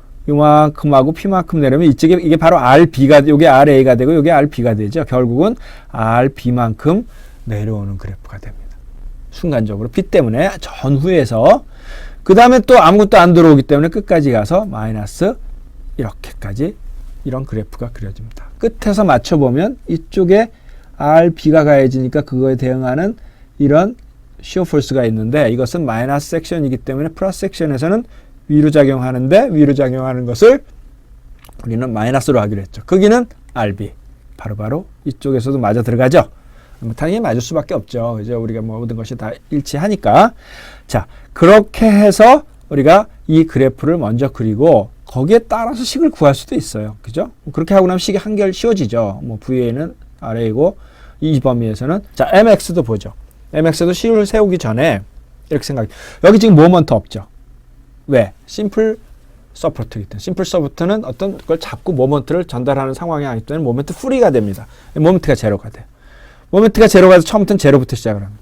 P만큼 내려면 이쪽에 이게 바로 RB가, 요게 RA가 되고 요게 RB가 되죠. 결국은 RB만큼 내려오는 그래프가 됩니다. 순간적으로 P 때문에 전후에서 그 다음에 또 아무것도 안 들어오기 때문에 끝까지 가서 마이너스 이렇게까지 이런 그래프가 그려집니다. 끝에서 맞춰보면 이쪽에 RB가 가해지니까 그거에 대응하는 이런 시어 포스가 있는데 이것은 마이너스 섹션이기 때문에 플러스 섹션에서는 위로 작용하는데 위로 작용하는 것을 우리는 마이너스로 하기로 했죠. 크기는 RB. 바로 이쪽에서도 맞아 들어가죠. 당연히 맞을 수밖에 없죠. 그죠? 우리가 모든 것이 다 일치하니까. 자, 그렇게 해서 우리가 이 그래프를 먼저 그리고 거기에 따라서 식을 구할 수도 있어요. 그죠? 그렇게 하고 나면 식이 한결 쉬워지죠. 뭐 VA는 RA고 이 범위에서는 자, MX도 보죠. MX도 식을 세우기 전에 이렇게 생각해. 여기 지금 모먼트 없죠. 왜? 심플 서포트이기 때문에. 심플 서포트는 어떤 걸 잡고 모먼트를 전달하는 상황이 아니기 때문에 모먼트 프리가 됩니다. 모먼트가 제로가 돼요. 모멘트가 제로가 돼서 처음부터는 제로부터 시작을 합니다.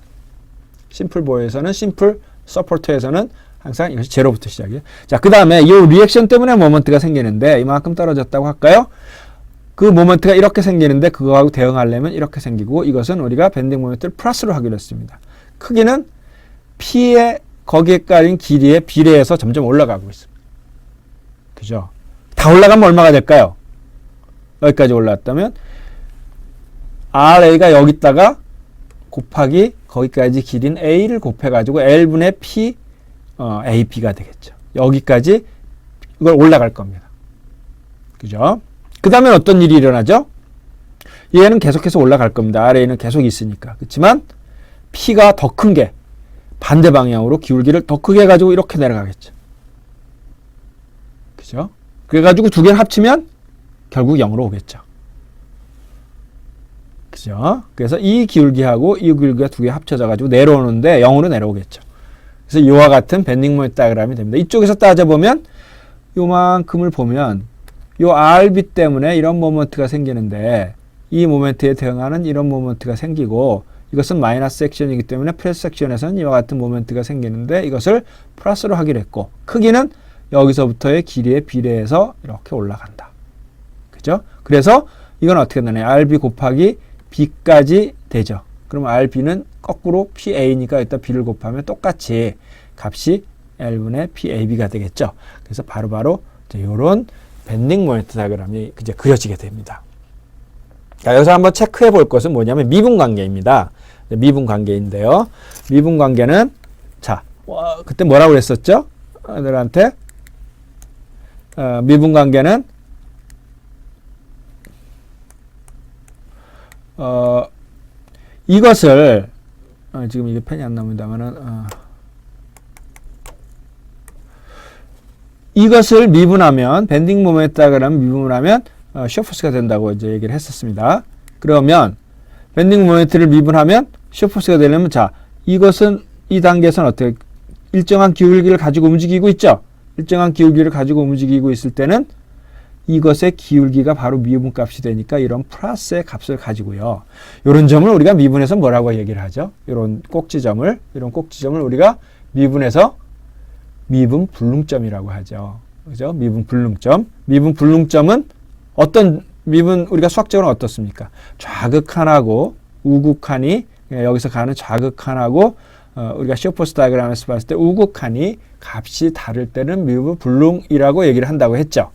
심플 보에서는 심플 서포트에서는 항상 이것이 제로부터 시작이에요. 자, 그 다음에 이 리액션 때문에 모멘트가 생기는데 이만큼 떨어졌다고 할까요? 그 모멘트가 이렇게 생기는데 그거하고 대응하려면 이렇게 생기고 이것은 우리가 밴딩 모멘트를 플러스로 하기로 했습니다. 크기는 P의 거기에 깔린 길이에 비례해서 점점 올라가고 있습니다. 그죠? 다 올라가면 얼마가 될까요? 여기까지 올라왔다면 RA가 여기다가 곱하기 거기까지 길인 A를 곱해가지고 L분의 P AB가 되겠죠. 여기까지 이걸 올라갈 겁니다. 그죠? 그 다음에 어떤 일이 일어나죠? 얘는 계속해서 올라갈 겁니다. RA는 계속 있으니까. 그렇지만 P가 더 큰 게 반대 방향으로 기울기를 더 크게 해가지고 이렇게 내려가겠죠. 그죠? 그래가지고 두 개를 합치면 결국 0으로 오겠죠. 그죠? 그래서 이 기울기하고 이 기울기가 두 개 합쳐져가지고 내려오는데 0으로 내려오겠죠. 그래서 이와 같은 밴딩 모멘트 다이어그램이 됩니다. 이쪽에서 따져보면 요만큼을 보면 요 RB 때문에 이런 모멘트가 생기는데 이 모멘트에 대응하는 이런 모멘트가 생기고 이것은 마이너스 섹션이기 때문에 플러스 섹션에서는 이와 같은 모멘트가 생기는데 이것을 플러스로 하기로 했고 크기는 여기서부터의 길이에 비례해서 이렇게 올라간다. 그죠? 그래서 이건 어떻게 되나요? RB 곱하기 B까지 되죠. 그러면 RB는 거꾸로 PA니까 일단 B를 곱하면 똑같이 값이 L분의 PAB가 되겠죠. 그래서 바로 이런 밴딩 모멘트 다이어그램이 이제 그려지게 됩니다. 자, 여기서 한번 체크해 볼 것은 뭐냐면 미분 관계입니다. 미분 관계인데요. 미분 관계는 자, 그때 뭐라고 그랬었죠? 애들한테 미분 관계는 이것을 지금 이게 펜이 안 나옵니다만은 이것을 미분하면 밴딩 모멘트다 그러면 미분하면 시어 포스가 된다고 이제 얘기를 했었습니다. 그러면 밴딩 모멘트를 미분하면 시어 포스가 되려면 자, 이것은 이 단계에서는 어떻게 일정한 기울기를 가지고 움직이고 있죠. 일정한 기울기를 가지고 움직이고 있을 때는 이것의 기울기가 바로 미분 값이 되니까 이런 플러스의 값을 가지고요. 이런 점을 우리가 미분해서 뭐라고 얘기를 하죠? 이런 꼭지점을 우리가 미분해서 미분 불능점이라고 하죠. 그죠? 미분 불능점. 미분 불능점은 어떤 미분 우리가 수학적으로 어떻습니까? 좌극한하고 우극한이 여기서 가는 좌극한하고 우리가 시어포스 다이그램에서 봤을 때 우극한이 값이 다를 때는 미분 불능이라고 얘기를 한다고 했죠.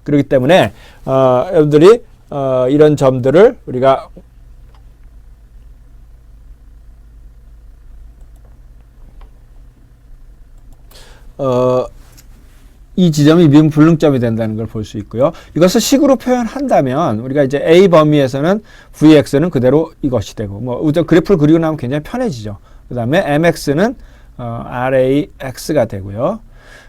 그렇기 때문에 여러분들이 이런 점들을 우리가 이 지점이 미분 불능점이 된다는 걸 볼 수 있고요. 이것을 식으로 표현한다면 우리가 이제 A 범위에서는 Vx는 그대로 이것이 되고 뭐 우선 그래프를 그리고 나면 굉장히 편해지죠. 그 다음에 MX는 RAX가 되고요.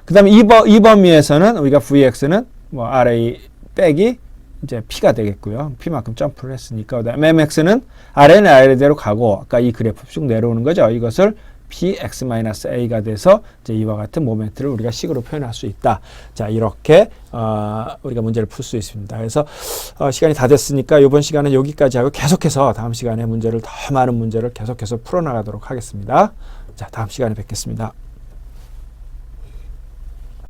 그 다음에 이 범위에서는 우리가 Vx는 뭐 RA 빼기 이제 P가 되겠고요. P만큼 점프를 했으니까. 그 다음에 MX는 아래는 아래대로 가고 아까 이 그래프 쭉 내려오는 거죠. 이것을 Px-A가 돼서 이제 이와 같은 모멘트를 우리가 식으로 표현할 수 있다. 자, 이렇게 우리가 문제를 풀 수 있습니다. 그래서 시간이 다 됐으니까 이번 시간은 여기까지 하고 계속해서 다음 시간에 문제를 더 많은 문제를 계속해서 풀어나가도록 하겠습니다. 자, 다음 시간에 뵙겠습니다.